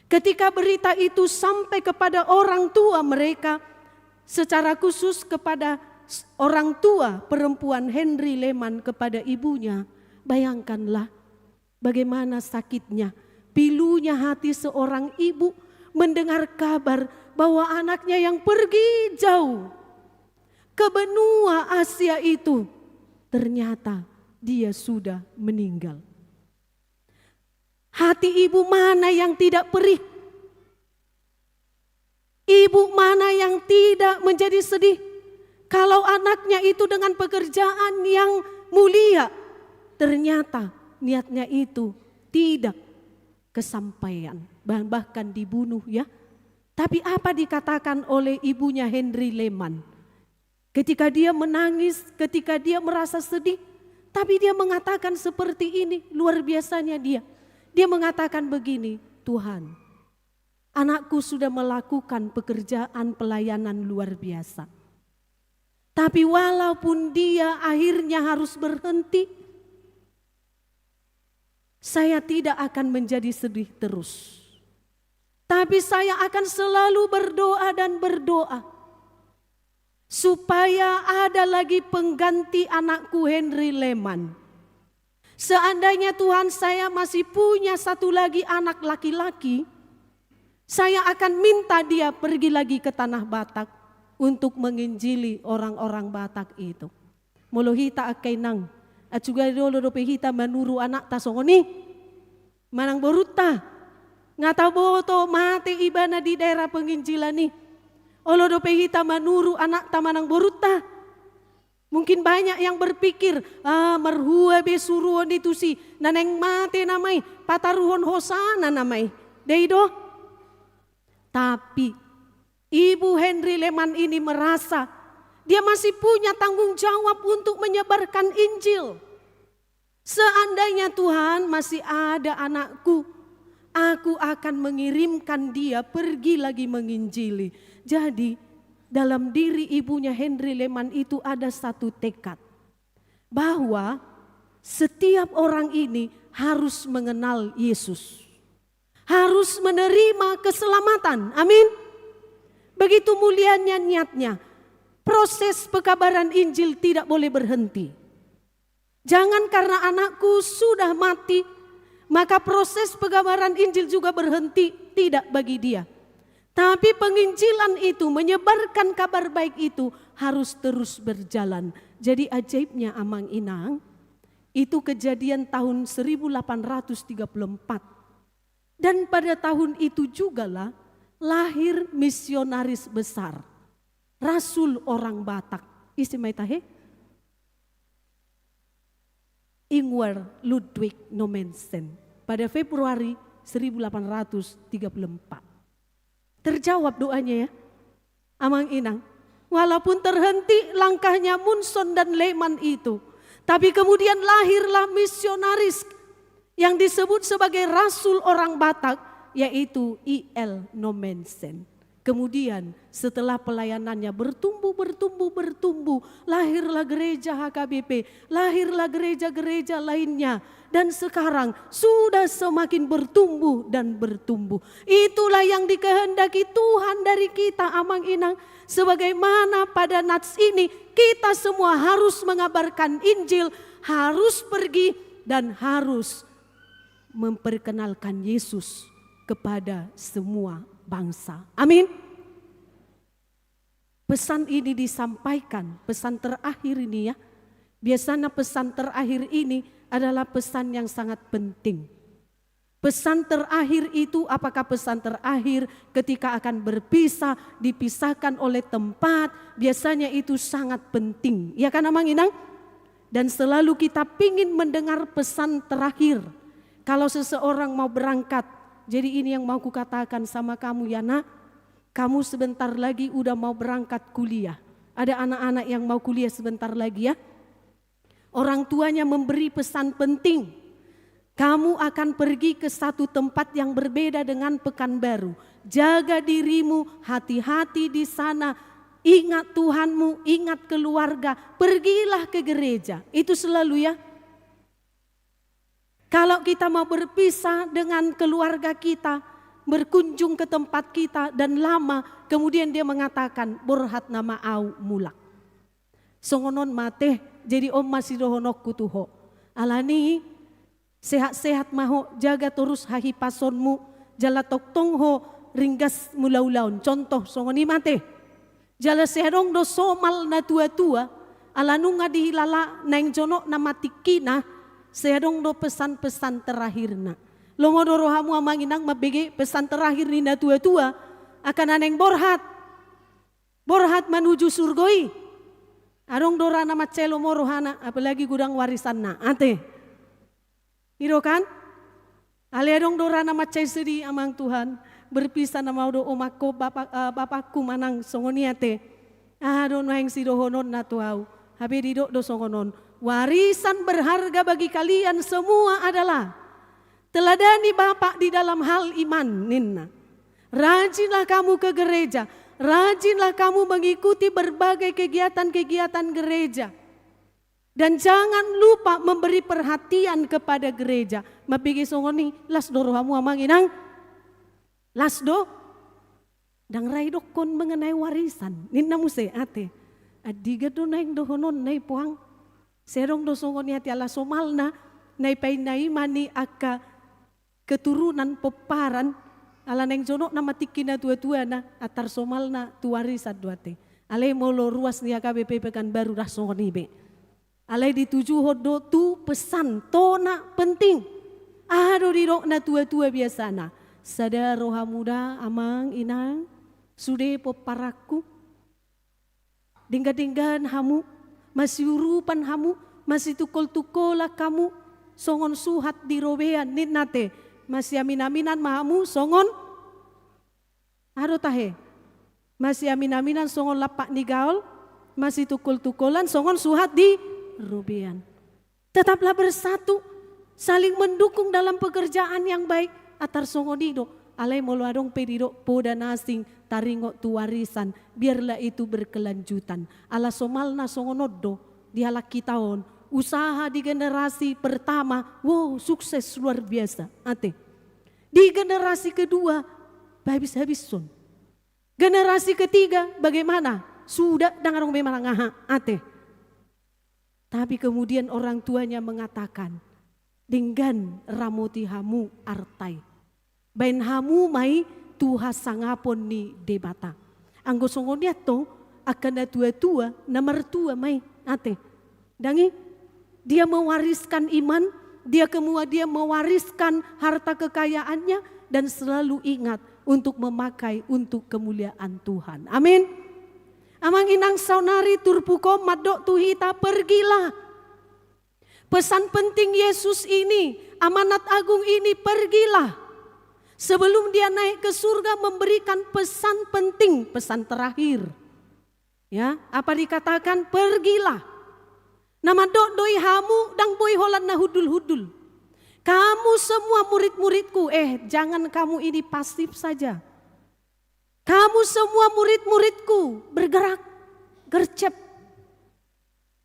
[SPEAKER 4] Ketika berita itu sampai kepada orang tua mereka, secara khusus kepada orang tua perempuan Henry Leman kepada ibunya, bayangkanlah bagaimana sakitnya, pilunya hati seorang ibu mendengar kabar bahwa anaknya yang pergi jauh ke benua Asia itu, ternyata dia sudah meninggal. Hati ibu mana yang tidak perih? Ibu mana yang tidak menjadi sedih? Kalau anaknya itu dengan pekerjaan yang mulia, ternyata niatnya itu tidak kesampaian, bahkan dibunuh ya. Tapi apa dikatakan oleh ibunya Henry Leman? Ketika dia menangis, ketika dia merasa sedih, tapi dia mengatakan seperti ini, luar biasanya dia. Dia mengatakan begini, Tuhan, anakku sudah melakukan pekerjaan pelayanan luar biasa. Tapi walaupun dia akhirnya harus berhenti, saya tidak akan menjadi sedih terus. Tapi saya akan selalu berdoa dan berdoa supaya ada lagi pengganti anakku Henry Leman. Seandainya Tuhan saya masih punya satu lagi anak laki-laki, saya akan minta dia pergi lagi ke tanah Batak untuk menginjili orang-orang Batak itu. Molohita akainang, at juga dolo hita manuru anak tasongoni, manang boruta, ngataboto mati ibana di daerah penginjilan nih. Olo hita manuru anak tamanang boruta. Mungkin banyak yang berpikir, marhua besuruan itu si, naneng mati namai, pataruhon hosana namai, deido. Tapi Ibu Henry Leman ini merasa dia masih punya tanggung jawab untuk menyebarkan Injil. Seandainya Tuhan masih ada anakku, Aku akan mengirimkan dia pergi lagi menginjili. Jadi dalam diri ibunya Henry Lehman itu ada satu tekad. Bahwa setiap orang ini harus mengenal Yesus. Harus menerima keselamatan. Amin. Begitu mulianya niatnya. Proses pekabaran Injil tidak boleh berhenti. Jangan karena anakku sudah mati, maka proses pekabaran Injil juga berhenti. Tidak bagi dia. Tapi penginjilan itu, menyebarkan kabar baik itu harus terus berjalan. Jadi ajaibnya Amang Inang, itu kejadian tahun 1834. Dan pada tahun itu jugalah lahir misionaris besar. Rasul orang Batak. Istimewa tahe? Ingvar Ludwig Nommensen. Pada Februari 1834. Terjawab doanya ya. Amang Inang. Walaupun terhenti langkahnya Munson dan Lehman itu. Tapi kemudian lahirlah misionaris yang disebut sebagai Rasul orang Batak. Yaitu I.L. Nommensen. Kemudian setelah pelayanannya bertumbuh, lahirlah gereja HKBP, lahirlah gereja-gereja lainnya. Dan sekarang sudah semakin bertumbuh dan bertumbuh. Itulah yang dikehendaki Tuhan dari kita Amang Inang. Sebagaimana pada nats ini kita semua harus mengabarkan Injil, harus pergi dan harus memperkenalkan Yesus kepada semua bangsa. Amin. Pesan ini disampaikan, pesan terakhir ini ya. Biasanya pesan terakhir ini adalah pesan yang sangat penting. Pesan terakhir itu apakah pesan terakhir ketika akan berpisah, dipisahkan oleh tempat, biasanya itu sangat penting. Ya kan Amang Inang? Dan selalu kita pingin mendengar pesan terakhir. Kalau seseorang mau berangkat, jadi ini yang mau kukatakan sama kamu ya nak. Kamu sebentar lagi udah mau berangkat kuliah. Ada anak-anak yang mau kuliah sebentar lagi ya. Orang tuanya memberi pesan penting. Kamu akan pergi ke satu tempat yang berbeda dengan Pekanbaru. Jaga dirimu, hati-hati di sana. Ingat Tuhanmu, ingat keluarga. Pergilah ke gereja. Itu selalu ya. Kalau kita mau berpisah dengan keluarga kita, berkunjung ke tempat kita dan lama, kemudian dia mengatakan, borhat nama au mulak. Songonon mate, jadi om masih dohonok kutuho. Alani, sehat-sehat maho, jaga terus hahi pasonmu, jalatok tongho, ringgas mulaulaun. Contoh, songoni mate. Jala seherong do somal na tua-tua, alanunga dihilala naing jonok na matikina, seherong do pesan-pesan terakhirna. Lomodo rohamu Amang Inang mabege pesan terakhir ni na tua-tua, akan aneng borhat. Borhat menuju surgoi. Arong dora nama celo morohana, apalagi gudang warisan na. Ate. Iro kan? Ale arong dora nama cai sedi Amang Tuhan. Berpisah nama do omako bapakku manang songoniate. Adon waheng sidohonon na tuau. Habe didok do songonon. Warisan berharga bagi kalian semua adalah teladani Bapak di dalam hal iman ninna. Rajinlah kamu ke gereja. Rajinlah kamu mengikuti berbagai kegiatan-kegiatan gereja. Dan jangan lupa memberi perhatian kepada gereja. Mapigi songoni las do rohamu Amang Inang. Las do. Dang raidok kon mengenai warisan. Ninna muse ate. Adiga do naing dohonon nai puang. Serong do songoni hati ala somalna. Nai pay nai mani aka keturunan peparan. Ala neng jonok na matikina tua-tua na atar somal na tuari sadwate. Alay molo ruas ni HKBP Pekanbaru dah songoni be. Alay dituju hodo tu pesan tona penting. Ado dirok na tua-tua biasa na. Sada roha muda Amang Inang sude poparaku. Dingga-dinggan hamu masih urupan hamu masih tukol-tukola kamu songon suhat di robean nate. Masih amin-aminan mahamu songon aro tahe. Masih amin-aminan songon lapak ni gaul. Masih tukul-tukulan songon suhat di rubian. Tetaplah bersatu. Saling mendukung dalam pekerjaan yang baik. atar songodido, alai molo adong pedido poda nasing taringo tu warisan, biarlah itu berkelanjutan. Ala somalna songonodo di halak kitaon, usaha di generasi pertama, wow sukses luar biasa, ate. Di generasi kedua, habis-habis sun. Generasi ketiga bagaimana? Sudah dangarong memang ngaha, ate. Tapi kemudian orang tuanya mengatakan, dengan ramoti hamu artai. Bain hamu mai tuha sangapon ni debata. Anggo songonia to akan tua-tua nomor tua mai ate. Dangi dia mewariskan iman, dia mewariskan harta kekayaannya dan selalu ingat untuk memakai untuk kemuliaan Tuhan. Amin. Amang inang saunari turpuko madok tuhita pergilah. Pesan penting Yesus ini, amanat agung ini pergilah. Sebelum dia naik ke surga memberikan pesan penting, pesan terakhir. Ya, apa dikatakan? Pergilah. Nama doi hamu dang boy holan na hudul-hudul. Kamu semua murid-muridku, jangan kamu ini pasif saja. Kamu semua murid-muridku bergerak, gercep.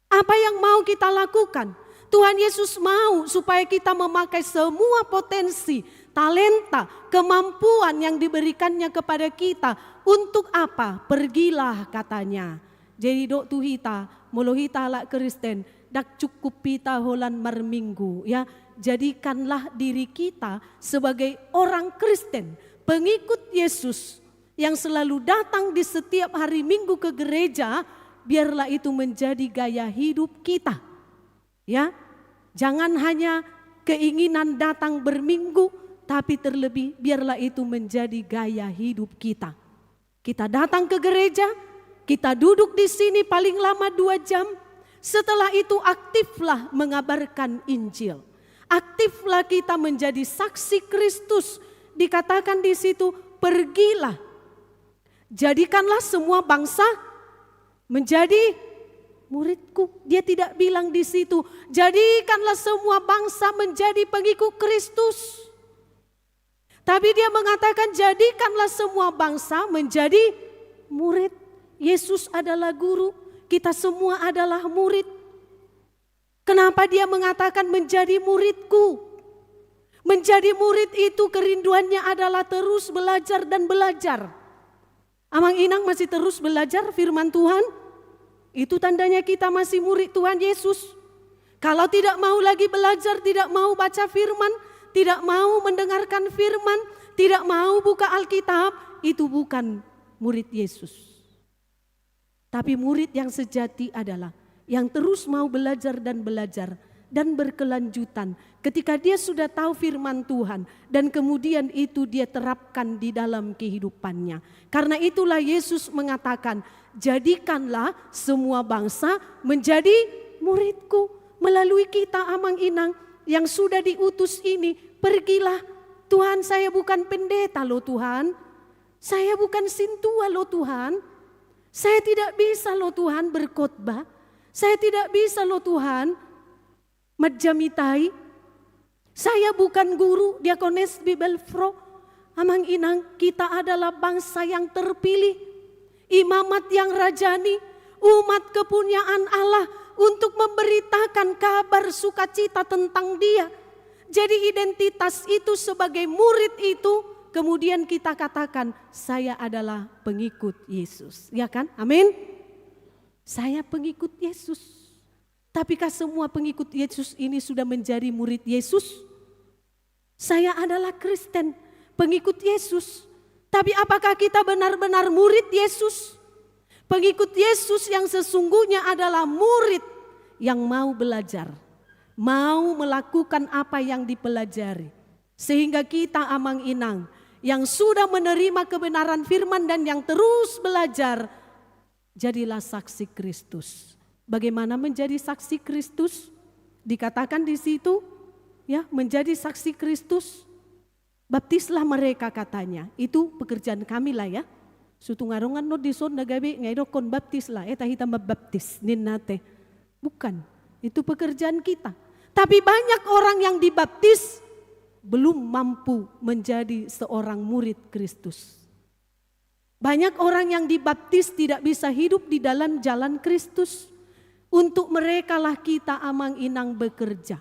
[SPEAKER 4] Apa yang mau kita lakukan? Tuhan Yesus mau supaya kita memakai semua potensi, talenta, kemampuan yang diberikannya kepada kita. Untuk apa? Pergilah katanya. Jadi dok tuhita, molohita ala Kristen, dak cukup pita holan marminggu. Ya, jadikanlah diri kita sebagai orang Kristen, pengikut Yesus yang selalu datang di setiap hari Minggu ke gereja, biarlah itu menjadi gaya hidup kita. Ya, jangan hanya keinginan datang berminggu, tapi terlebih biarlah itu menjadi gaya hidup kita. Kita datang ke gereja, kita duduk di sini paling lama 2 jam, setelah itu aktiflah mengabarkan Injil. Aktiflah kita menjadi saksi Kristus. Dikatakan di situ, pergilah. Jadikanlah semua bangsa menjadi muridku. Dia tidak bilang di situ, jadikanlah semua bangsa menjadi pengikut Kristus. Tapi dia mengatakan jadikanlah semua bangsa menjadi murid. Yesus adalah guru, kita semua adalah murid. Kenapa dia mengatakan menjadi muridku? Menjadi murid itu kerinduannya adalah terus belajar dan belajar. Amang inang masih terus belajar firman Tuhan? Itu tandanya kita masih murid Tuhan Yesus. Kalau tidak mau lagi belajar, tidak mau baca firman, tidak mau mendengarkan firman, tidak mau buka Alkitab, itu bukan murid Yesus. Tapi murid yang sejati adalah yang terus mau belajar dan berkelanjutan. Ketika dia sudah tahu firman Tuhan dan kemudian itu dia terapkan di dalam kehidupannya. Karena itulah Yesus mengatakan, jadikanlah semua bangsa menjadi muridku. Melalui kita amang inang yang sudah diutus ini, pergilah. Tuhan, saya bukan pendeta loh Tuhan. Saya bukan sintua loh Tuhan. Saya tidak bisa loh Tuhan berkhotbah. Saya tidak bisa loh Tuhan majamitai. Saya bukan guru diakones Bibelfro. Amang inang, kita adalah bangsa yang terpilih, imamat yang rajani, umat kepunyaan Allah untuk memberitakan kabar sukacita tentang Dia. Jadi identitas itu sebagai murid itu kemudian kita katakan saya adalah pengikut Yesus. Ya kan? Amin. Saya pengikut Yesus. Tapikah semua pengikut Yesus ini sudah menjadi murid Yesus? Saya adalah Kristen, pengikut Yesus. Tapi apakah kita benar-benar murid Yesus? Pengikut Yesus yang sesungguhnya adalah murid yang mau belajar, mau melakukan apa yang dipelajari. Sehingga kita amang inang yang sudah menerima kebenaran firman dan yang terus belajar, jadilah saksi Kristus. Bagaimana menjadi saksi Kristus? Dikatakan di situ, ya, menjadi saksi Kristus. Baptislah mereka katanya. Itu pekerjaan kami lah ya. Sutungarongan no dison nagabi ngaido kon baptis lah. Tahita mabaptis ninnate. Bukan. Itu pekerjaan kita. Tapi banyak orang yang dibaptis belum mampu menjadi seorang murid Kristus. Banyak orang yang dibaptis tidak bisa hidup di dalam jalan Kristus. Untuk mereka lah kita amang-inang bekerja.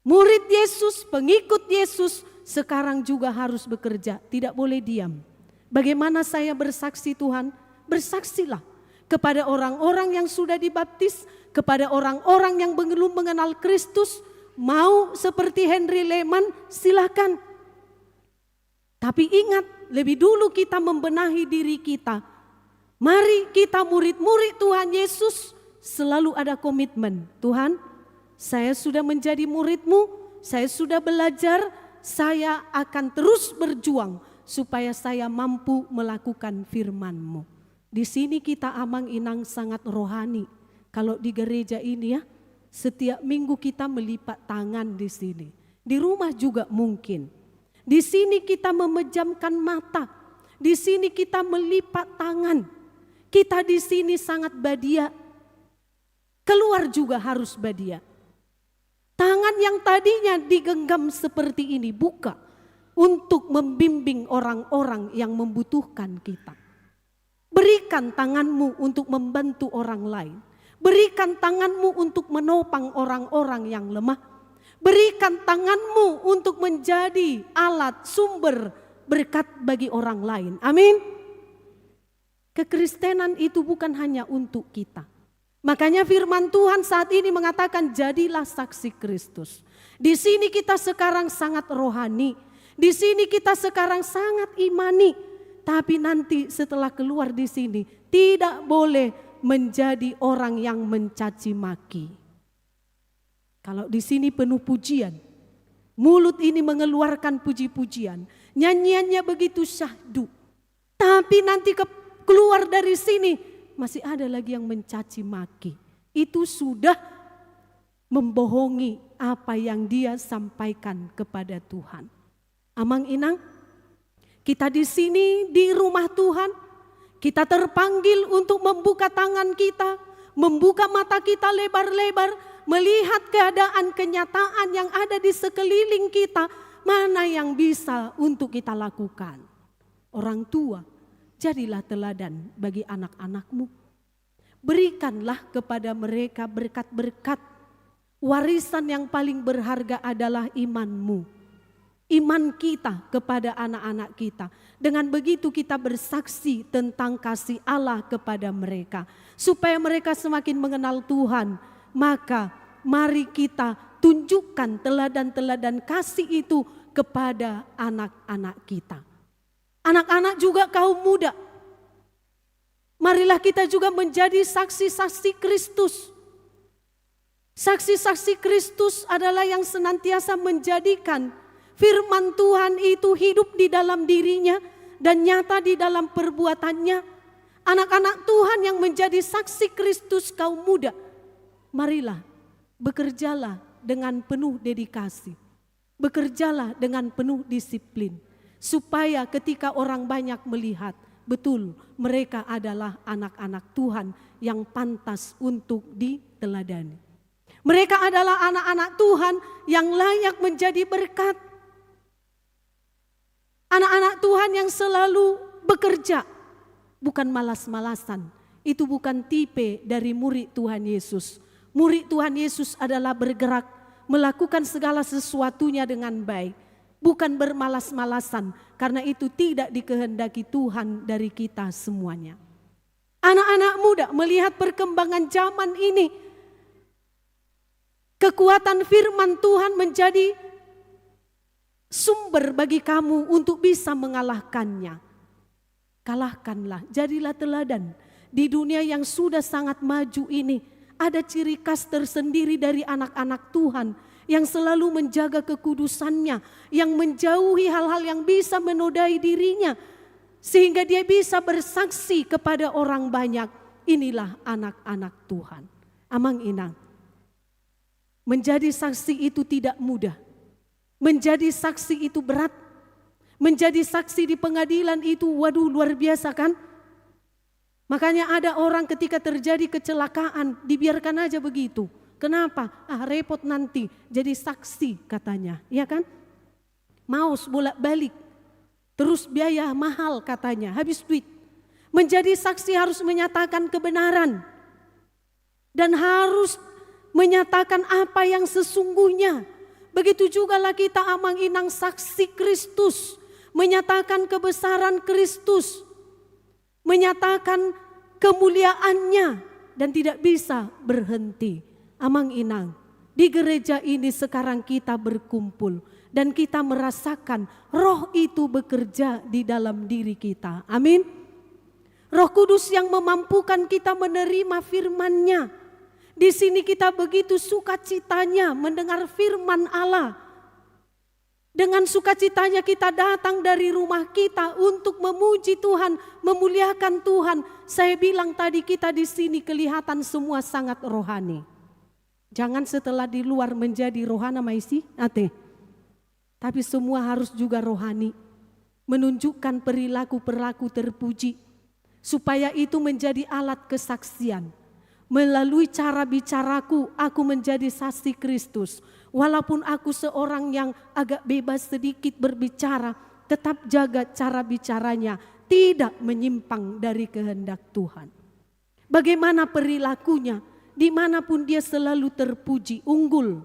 [SPEAKER 4] Murid Yesus, pengikut Yesus sekarang juga harus bekerja, tidak boleh diam. Bagaimana saya bersaksi Tuhan? Bersaksilah kepada orang-orang yang sudah dibaptis, kepada orang-orang yang belum mengenal Kristus. Mau seperti Henry Lehman, silakan. Tapi ingat, lebih dulu kita membenahi diri kita. Mari kita murid-murid Tuhan Yesus selalu ada komitmen. Tuhan, saya sudah menjadi murid-Mu, saya sudah belajar, saya akan terus berjuang supaya saya mampu melakukan firman-Mu. Di sini kita amang-inang sangat rohani. Kalau di gereja ini ya, setiap minggu kita melipat tangan di sini. Di rumah juga mungkin. Di sini kita memejamkan mata. Di sini kita melipat tangan. Kita di sini sangat badia. Keluar juga harus badia. Tangan yang tadinya digenggam seperti ini buka untuk membimbing orang-orang yang membutuhkan kita. Berikan tanganmu untuk membantu orang lain. Berikan tanganmu untuk menopang orang-orang yang lemah. Berikan tanganmu untuk menjadi alat sumber berkat bagi orang lain. Amin. Kekristenan itu bukan hanya untuk kita. Makanya firman Tuhan saat ini mengatakan jadilah saksi Kristus. Di sini kita sekarang sangat rohani. Di sini kita sekarang sangat imani. Tapi nanti setelah keluar di sini tidak boleh menjadi orang yang mencaci maki. Kalau di sini penuh pujian, mulut ini mengeluarkan puji-pujian, nyanyiannya begitu syahdu. Tapi nanti keluar dari sini masih ada lagi yang mencaci maki. Itu sudah membohongi apa yang dia sampaikan kepada Tuhan. Amang-inang, kita di sini di rumah Tuhan, kita terpanggil untuk membuka tangan kita, membuka mata kita lebar-lebar, melihat keadaan kenyataan yang ada di sekeliling kita, mana yang bisa untuk kita lakukan. Orang tua, jadilah teladan bagi anak-anakmu. Berikanlah kepada mereka berkat-berkat. Warisan yang paling berharga adalah imanmu. Iman kita kepada anak-anak kita. Dengan begitu kita bersaksi tentang kasih Allah kepada mereka. Supaya mereka semakin mengenal Tuhan. Maka mari kita tunjukkan teladan-teladan kasih itu kepada anak-anak kita. Anak-anak juga kaum muda. Marilah kita juga menjadi saksi-saksi Kristus. Saksi-saksi Kristus adalah yang senantiasa menjadikan firman Tuhan itu hidup di dalam dirinya dan nyata di dalam perbuatannya. Anak-anak Tuhan yang menjadi saksi Kristus kaum muda. Marilah bekerjalah dengan penuh dedikasi. Bekerjalah dengan penuh disiplin. Supaya ketika orang banyak melihat, betul mereka adalah anak-anak Tuhan yang pantas untuk diteladani. Mereka adalah anak-anak Tuhan yang layak menjadi berkat. Anak-anak Tuhan yang selalu bekerja, bukan malas-malasan. Itu bukan tipe dari murid Tuhan Yesus. Murid Tuhan Yesus adalah bergerak, melakukan segala sesuatunya dengan baik. Bukan bermalas-malasan, karena itu tidak dikehendaki Tuhan dari kita semuanya. Anak-anak muda melihat perkembangan zaman ini, kekuatan firman Tuhan menjadi sumber bagi kamu untuk bisa mengalahkannya. Kalahkanlah, jadilah teladan. Di dunia yang sudah sangat maju ini, ada ciri khas tersendiri dari anak-anak Tuhan yang selalu menjaga kekudusannya, yang menjauhi hal-hal yang bisa menodai dirinya, sehingga dia bisa bersaksi kepada orang banyak. Inilah anak-anak Tuhan. Amang-inang, menjadi saksi itu tidak mudah. Menjadi saksi itu berat. Menjadi saksi di pengadilan itu waduh luar biasa kan. Makanya ada orang ketika terjadi kecelakaan dibiarkan aja begitu. Kenapa? Repot nanti jadi saksi katanya. Iya kan? Maus bolak-balik. Terus biaya mahal katanya, habis duit. Menjadi saksi harus menyatakan kebenaran. Dan harus menyatakan apa yang sesungguhnya. Begitu jugalah kita amang-inang saksi Kristus. Menyatakan kebesaran Kristus. Menyatakan kemuliaannya. Dan tidak bisa berhenti. Amang-inang, di gereja ini sekarang kita berkumpul. Dan kita merasakan roh itu bekerja di dalam diri kita. Amin. Roh Kudus yang memampukan kita menerima firman-Nya. Di sini kita begitu sukacitanya mendengar firman Allah. Dengan sukacitanya kita datang dari rumah kita untuk memuji Tuhan, memuliakan Tuhan. Saya bilang tadi kita di sini kelihatan semua sangat rohani. Jangan setelah di luar menjadi rohana maisi, ate. Tapi semua harus juga rohani. Menunjukkan perilaku-perilaku terpuji. Supaya itu menjadi alat kesaksian. Melalui cara bicaraku, aku menjadi saksi Kristus. Walaupun aku seorang yang agak bebas sedikit berbicara, tetap jaga cara bicaranya, tidak menyimpang dari kehendak Tuhan. Bagaimana perilakunya, dimanapun dia selalu terpuji, unggul.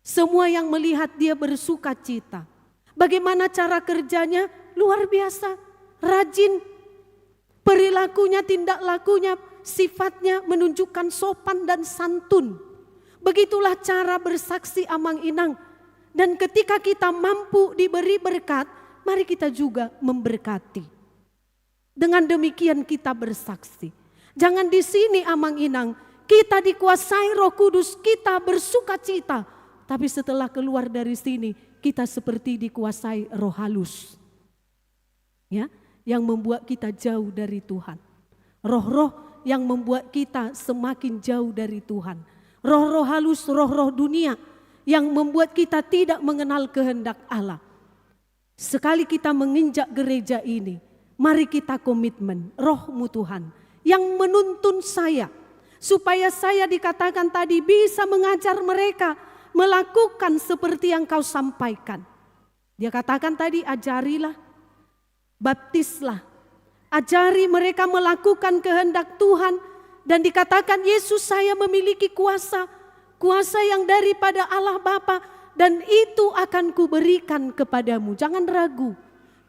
[SPEAKER 4] Semua yang melihat dia bersuka cita. Bagaimana cara kerjanya, luar biasa, rajin. Perilakunya, tindak lakunya, sifatnya menunjukkan sopan dan santun. Begitulah cara bersaksi amang-inang. Dan ketika kita mampu diberi berkat, mari kita juga memberkati. Dengan demikian kita bersaksi. Jangan di sini amang-inang, kita dikuasai Roh Kudus, kita bersukacita. Tapi setelah keluar dari sini, kita seperti dikuasai roh halus. Ya, yang membuat kita jauh dari Tuhan. Roh-roh yang membuat kita semakin jauh dari Tuhan. Roh-roh halus, roh-roh dunia yang membuat kita tidak mengenal kehendak Allah. Sekali kita menginjak gereja ini, mari kita komitmen, Roh-Mu Tuhan yang menuntun saya. Supaya saya dikatakan tadi bisa mengajar mereka melakukan seperti yang Kau sampaikan. Dia katakan tadi ajarilah, baptislah. Ajari mereka melakukan kehendak Tuhan. Dan dikatakan Yesus saya memiliki kuasa. Kuasa yang daripada Allah Bapa. Dan itu akan kuberikan kepadamu. Jangan ragu.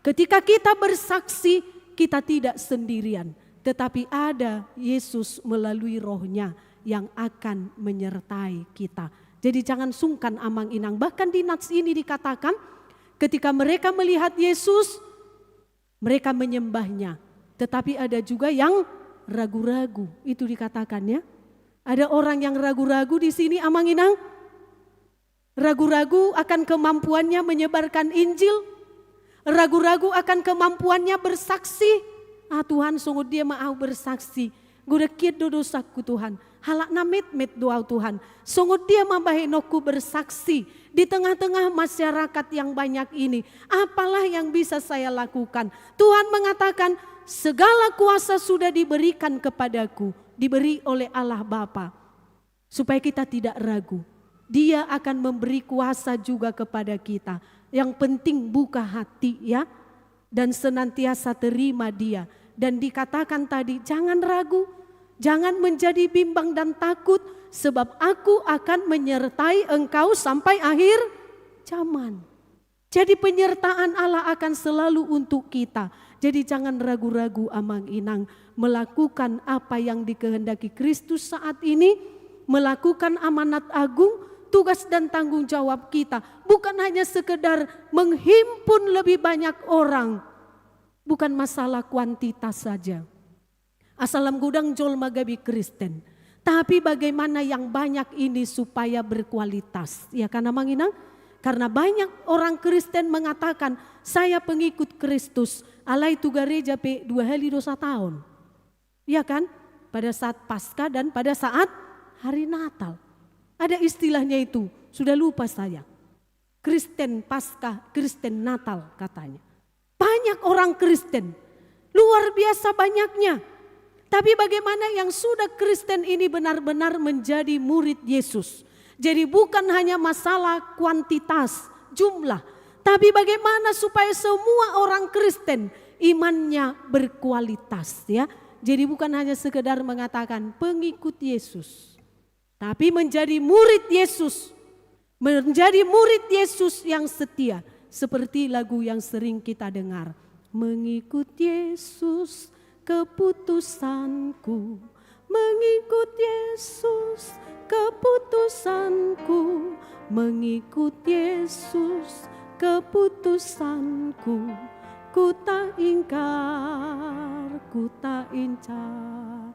[SPEAKER 4] Ketika kita bersaksi kita tidak sendirian. Tetapi ada Yesus melalui rohnya yang akan menyertai kita. Jadi jangan sungkan amang-inang. Bahkan di nats ini dikatakan ketika mereka melihat Yesus mereka menyembahnya. Tetapi ada juga yang ragu-ragu, itu dikatakannya. Ada orang yang ragu-ragu di sini amang-inang. Ragu-ragu akan kemampuannya menyebarkan Injil. Ragu-ragu akan kemampuannya bersaksi. Tuhan sungguh dia mau bersaksi. Gue kiet dosaku Tuhan. Halak namit-mit doa Tuhan. Sungguh dia mambahinokku bersaksi. Di tengah-tengah masyarakat yang banyak ini. Apalah yang bisa saya lakukan. Tuhan mengatakan segala kuasa sudah diberikan kepadaku. Diberi oleh Allah Bapa. Supaya kita tidak ragu. Dia akan memberi kuasa juga kepada kita. Yang penting buka hati ya. Dan senantiasa terima dia. Dan dikatakan tadi jangan ragu. Jangan menjadi bimbang dan takut. Sebab aku akan menyertai engkau sampai akhir zaman. Jadi penyertaan Allah akan selalu untuk kita. Jadi jangan ragu-ragu amang-inang melakukan apa yang dikehendaki Kristus saat ini. Melakukan amanat agung, tugas dan tanggung jawab kita. Bukan hanya sekedar menghimpun lebih banyak orang. Bukan masalah kuantitas saja. Asalam gudang jol magabi Kristen. Tapi bagaimana yang banyak ini supaya berkualitas. Ya kan amang-inang? Karena banyak orang Kristen mengatakan saya pengikut Kristus. Alai tu gereja pe 2 hari 2 tahun. Ya kan? Pada saat Paskah dan pada saat hari Natal. Ada istilahnya itu. Sudah lupa saya. Kristen Paskah, Kristen Natal katanya. Banyak orang Kristen. Luar biasa banyaknya. Tapi bagaimana yang sudah Kristen ini benar-benar menjadi murid Yesus. Jadi bukan hanya masalah kuantitas, jumlah. Tapi bagaimana supaya semua orang Kristen imannya berkualitas ya. Jadi bukan hanya sekedar mengatakan pengikut Yesus, tapi menjadi murid Yesus. Menjadi murid Yesus yang setia. Seperti lagu yang sering kita dengar. Mengikut Yesus keputusanku. Mengikut Yesus keputusanku. Mengikut Yesus keputusanku. Ku tak ingkar, ku tak incar.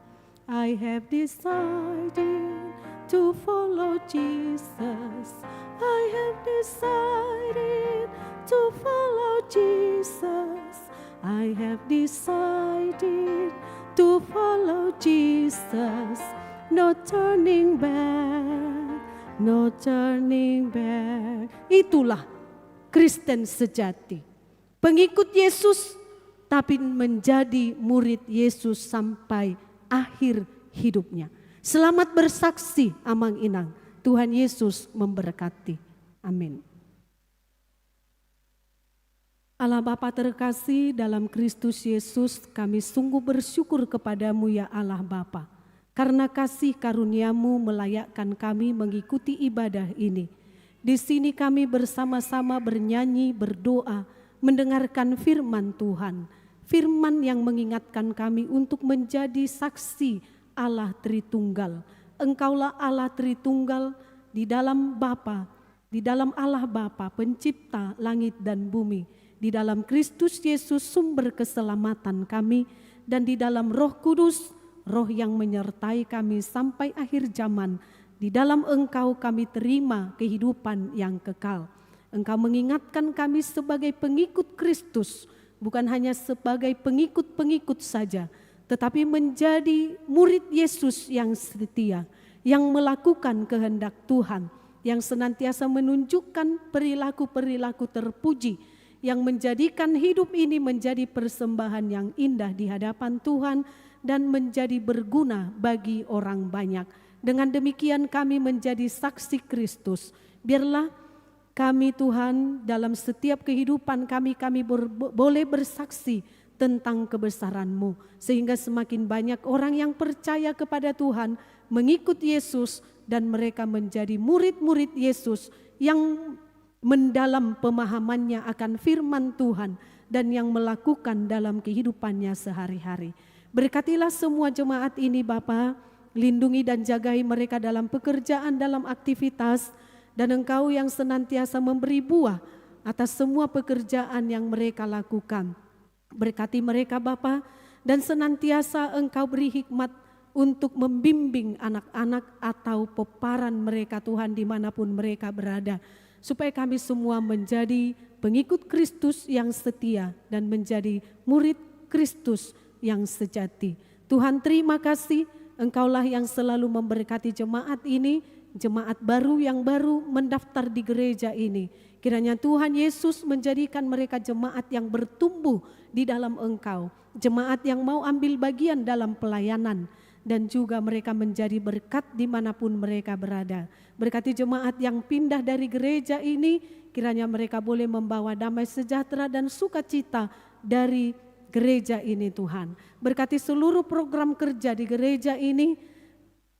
[SPEAKER 4] I have decided to follow Jesus. I have decided to follow Jesus. I have decided to follow Jesus. No turning back, no turning back. Itulah Kristen sejati. Pengikut Yesus tapi menjadi murid Yesus sampai akhir hidupnya. Selamat bersaksi Amang Inang. Tuhan Yesus memberkati. Amin. Allah Bapa terkasih dalam Kristus Yesus, kami sungguh bersyukur kepadamu ya Allah Bapa. Karena kasih karuniamu melayakkan kami mengikuti ibadah ini. Di sini kami bersama-sama bernyanyi, berdoa, mendengarkan firman Tuhan. Firman yang mengingatkan kami untuk menjadi saksi Allah Tritunggal. Engkaulah Allah Tritunggal di dalam Bapa, di dalam Allah Bapa, pencipta langit dan bumi. Di dalam Kristus Yesus sumber keselamatan kami, dan di dalam Roh Kudus, Roh yang menyertai kami sampai akhir zaman. Di dalam Engkau kami terima kehidupan yang kekal. Engkau mengingatkan kami sebagai pengikut Kristus, bukan hanya sebagai pengikut-pengikut saja, tetapi menjadi murid Yesus yang setia, yang melakukan kehendak Tuhan, yang senantiasa menunjukkan perilaku-perilaku terpuji, yang menjadikan hidup ini menjadi persembahan yang indah di hadapan Tuhan dan menjadi berguna bagi orang banyak. Dengan demikian kami menjadi saksi Kristus. Biarlah kami Tuhan dalam setiap kehidupan kami boleh bersaksi tentang kebesaran-Mu. Sehingga semakin banyak orang yang percaya kepada Tuhan, mengikut Yesus, dan mereka menjadi murid-murid Yesus yang mendalam pemahamannya akan firman Tuhan dan yang melakukan dalam kehidupannya sehari-hari. Berkatilah semua jemaat ini Bapa, lindungi dan jagai mereka dalam pekerjaan, dalam aktivitas, dan Engkau yang senantiasa memberi buah atas semua pekerjaan yang mereka lakukan. Berkati mereka Bapa, dan senantiasa Engkau beri hikmat untuk membimbing anak-anak atau peparan mereka Tuhan dimanapun mereka berada. Supaya kami semua menjadi pengikut Kristus yang setia dan menjadi murid Kristus yang sejati. Tuhan terima kasih, Engkaulah yang selalu memberkati jemaat ini, jemaat baru yang baru mendaftar di gereja ini. Kiranya Tuhan Yesus menjadikan mereka jemaat yang bertumbuh di dalam Engkau, jemaat yang mau ambil bagian dalam pelayanan, dan juga mereka menjadi berkat dimanapun mereka berada. Berkati jemaat yang pindah dari gereja ini, kiranya mereka boleh membawa damai sejahtera dan sukacita dari gereja ini Tuhan. Berkati seluruh program kerja di gereja ini,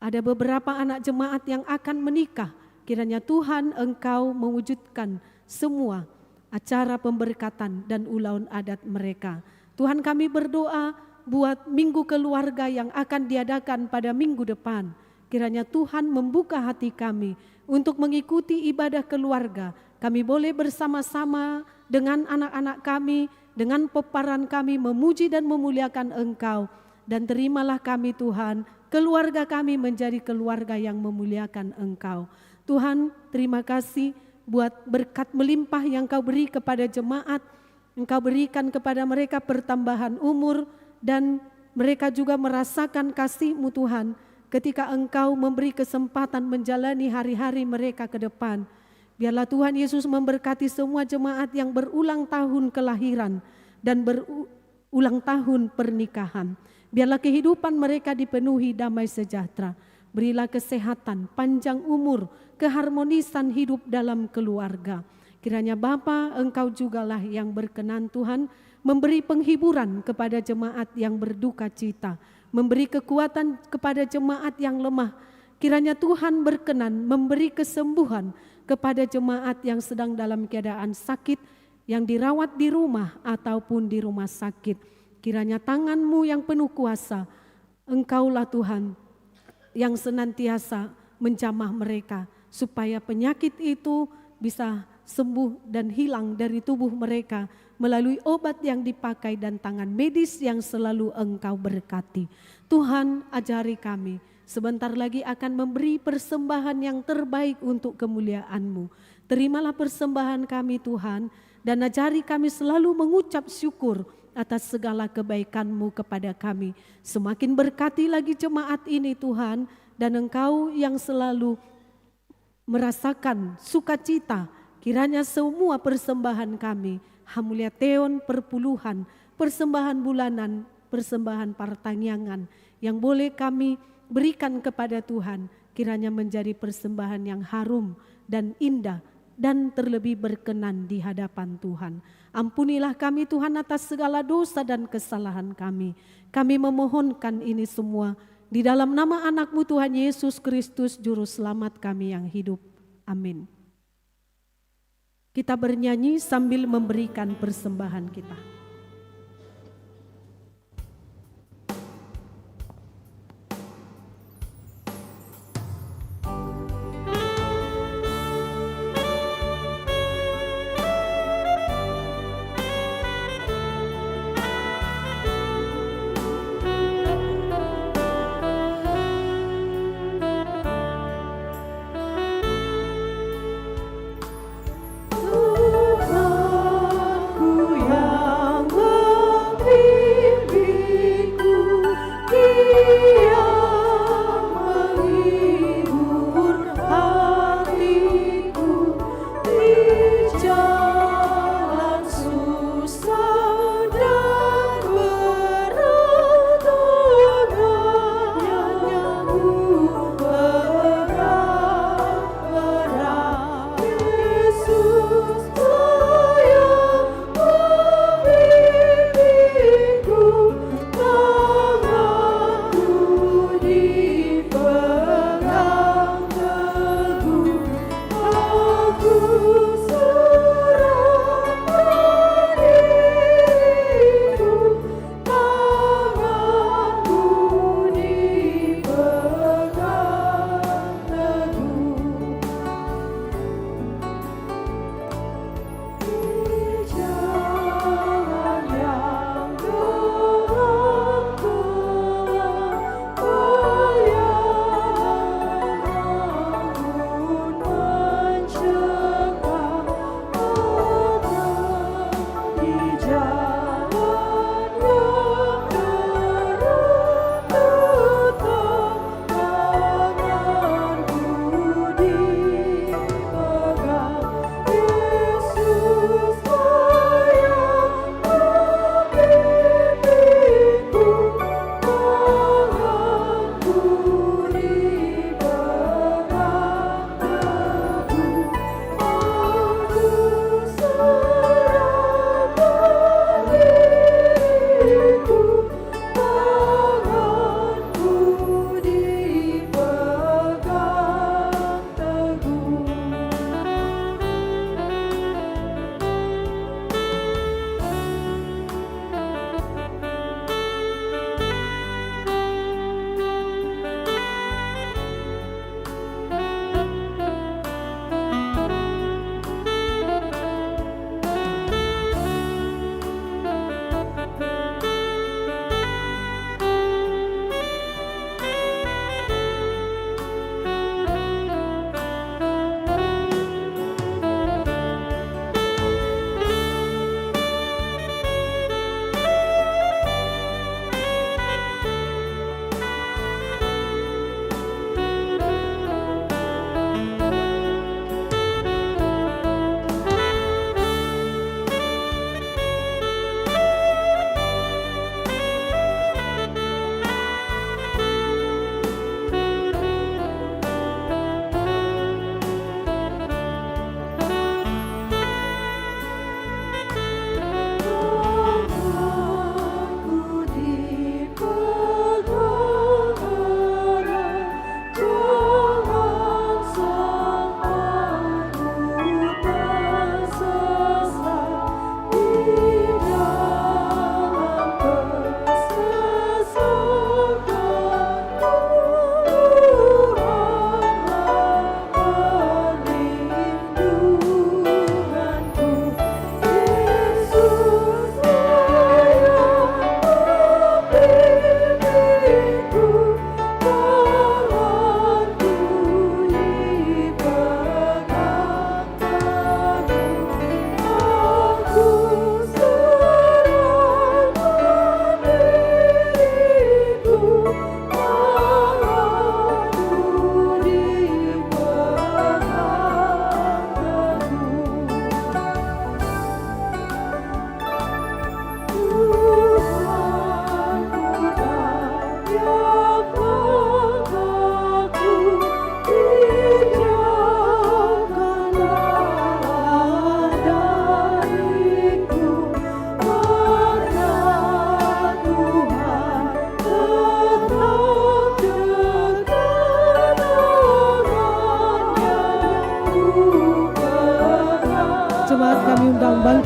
[SPEAKER 4] ada beberapa anak jemaat yang akan menikah. Kiranya Tuhan Engkau mewujudkan semua acara pemberkatan dan ulaun adat mereka. Tuhan kami berdoa buat minggu keluarga yang akan diadakan pada minggu depan. Kiranya Tuhan membuka hati kami untuk mengikuti ibadah keluarga. Kami boleh bersama-sama dengan anak-anak kami, dengan peparan kami memuji dan memuliakan Engkau. Dan terimalah kami Tuhan, keluarga kami menjadi keluarga yang memuliakan Engkau. Tuhan terima kasih buat berkat melimpah yang Kau beri kepada jemaat. Engkau berikan kepada mereka pertambahan umur, dan mereka juga merasakan kasih-Mu Tuhan ketika Engkau memberi kesempatan menjalani hari-hari mereka ke depan. Biarlah Tuhan Yesus memberkati semua jemaat yang berulang tahun kelahiran dan berulang tahun pernikahan. Biarlah kehidupan mereka dipenuhi damai sejahtera. Berilah kesehatan, panjang umur, keharmonisan hidup dalam keluarga. Kiranya Bapa, Engkau jugalah yang berkenan Tuhan memberi penghiburan kepada jemaat yang berduka cita, memberi kekuatan kepada jemaat yang lemah. Kiranya Tuhan berkenan memberi kesembuhan kepada jemaat yang sedang dalam keadaan sakit, yang dirawat di rumah ataupun di rumah sakit. Kiranya tangan-Mu yang penuh kuasa, Engkaulah Tuhan yang senantiasa menjamah mereka, supaya penyakit itu bisa sembuh dan hilang dari tubuh mereka melalui obat yang dipakai dan tangan medis yang selalu Engkau berkati. Tuhan, ajari kami, sebentar lagi akan memberi persembahan yang terbaik untuk kemuliaan-Mu. Terimalah persembahan kami Tuhan, dan ajari kami selalu mengucap syukur atas segala kebaikan-Mu kepada kami. Semakin berkati lagi jemaat ini Tuhan, dan Engkau yang selalu merasakan sukacita. Kiranya semua persembahan kami, Hamulia Theon perpuluhan, persembahan bulanan, persembahan partanyangan yang boleh kami berikan kepada Tuhan, kiranya menjadi persembahan yang harum dan indah dan terlebih berkenan di hadapan Tuhan. Ampunilah kami Tuhan atas segala dosa dan kesalahan kami. Kami memohonkan ini semua di dalam nama anak-Mu Tuhan Yesus Kristus, Juru Selamat kami yang hidup. Amin. Kita bernyanyi sambil memberikan persembahan kita.
[SPEAKER 3] Tuhanku yang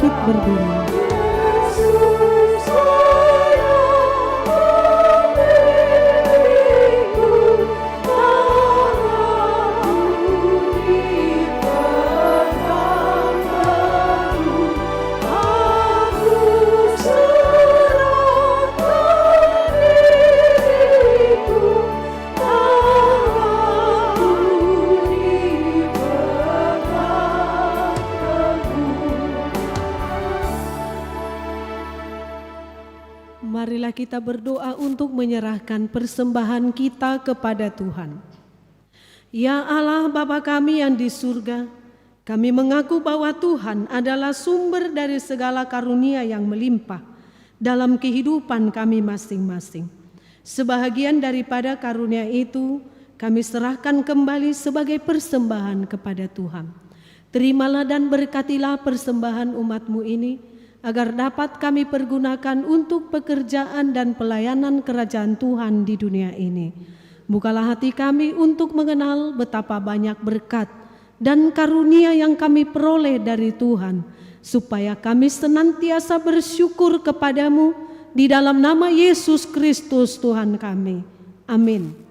[SPEAKER 4] David berdiri.
[SPEAKER 3] Yesus sayang diriku, Allahku di padang baru. Aku serahkan diriku, Allahku di padang
[SPEAKER 4] Marilah kita berdoa untuk menyerahkan persembahan kita kepada Tuhan. Ya Allah Bapa kami yang di surga, kami mengaku bahwa Tuhan adalah sumber dari segala karunia yang melimpah dalam kehidupan kami masing-masing. Sebahagian daripada karunia itu kami serahkan kembali sebagai persembahan kepada Tuhan. Terimalah dan berkatilah persembahan umat-Mu ini, agar dapat kami pergunakan untuk pekerjaan dan pelayanan kerajaan Tuhan di dunia ini. Bukalah hati kami untuk mengenal betapa banyak berkat dan karunia yang kami peroleh dari Tuhan, supaya kami senantiasa bersyukur kepadamu di dalam nama Yesus Kristus Tuhan kami. Amin.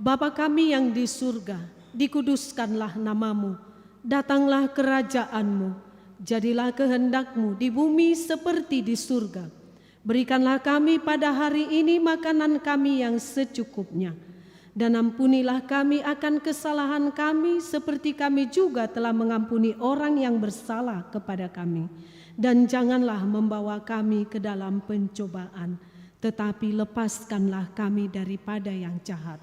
[SPEAKER 4] Bapa kami yang di surga, dikuduskanlah namamu, datanglah kerajaanmu, jadilah kehendak-Mu di bumi seperti di surga. Berikanlah kami pada hari ini makanan kami yang secukupnya, dan ampunilah kami akan kesalahan kami seperti kami juga telah mengampuni orang yang bersalah kepada kami. Dan janganlah membawa kami ke dalam pencobaan, tetapi lepaskanlah kami daripada yang jahat.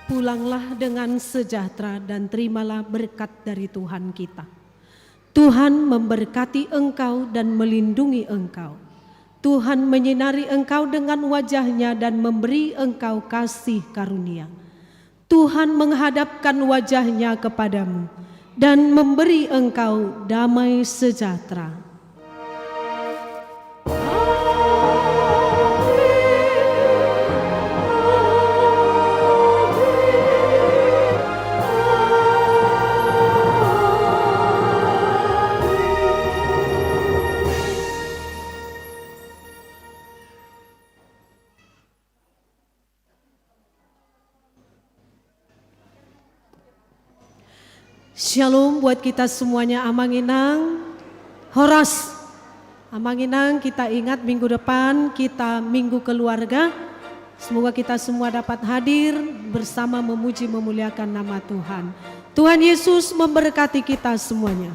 [SPEAKER 4] Pulanglah dengan sejahtera dan terimalah berkat dari Tuhan kita. Tuhan memberkati engkau dan melindungi engkau. Tuhan menyinari engkau dengan wajah-Nya dan memberi engkau kasih karunia. Tuhan menghadapkan wajah-Nya kepadamu dan memberi engkau damai sejahtera. Shalom buat kita semuanya, Amanginang, Horas. Amanginang, kita ingat minggu depan kita minggu keluarga. Semoga kita semua dapat hadir bersama memuji memuliakan nama Tuhan. Tuhan Yesus memberkati kita semuanya.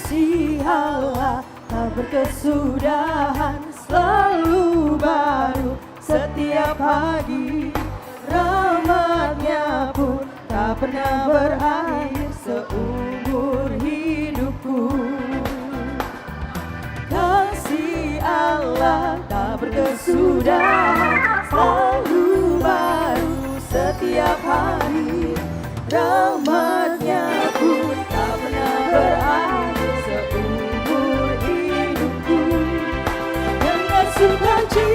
[SPEAKER 3] Kasih Allah tak berkesudahan, selalu baru setiap pagi. Rahmat-Nya pun tak pernah berakhir seumur hidupku. Kasih Allah tak berkesudahan, selalu baru setiap hari. Rahmat-Nya pun tak pernah berakhir seumur hidupku. Dengan sukacita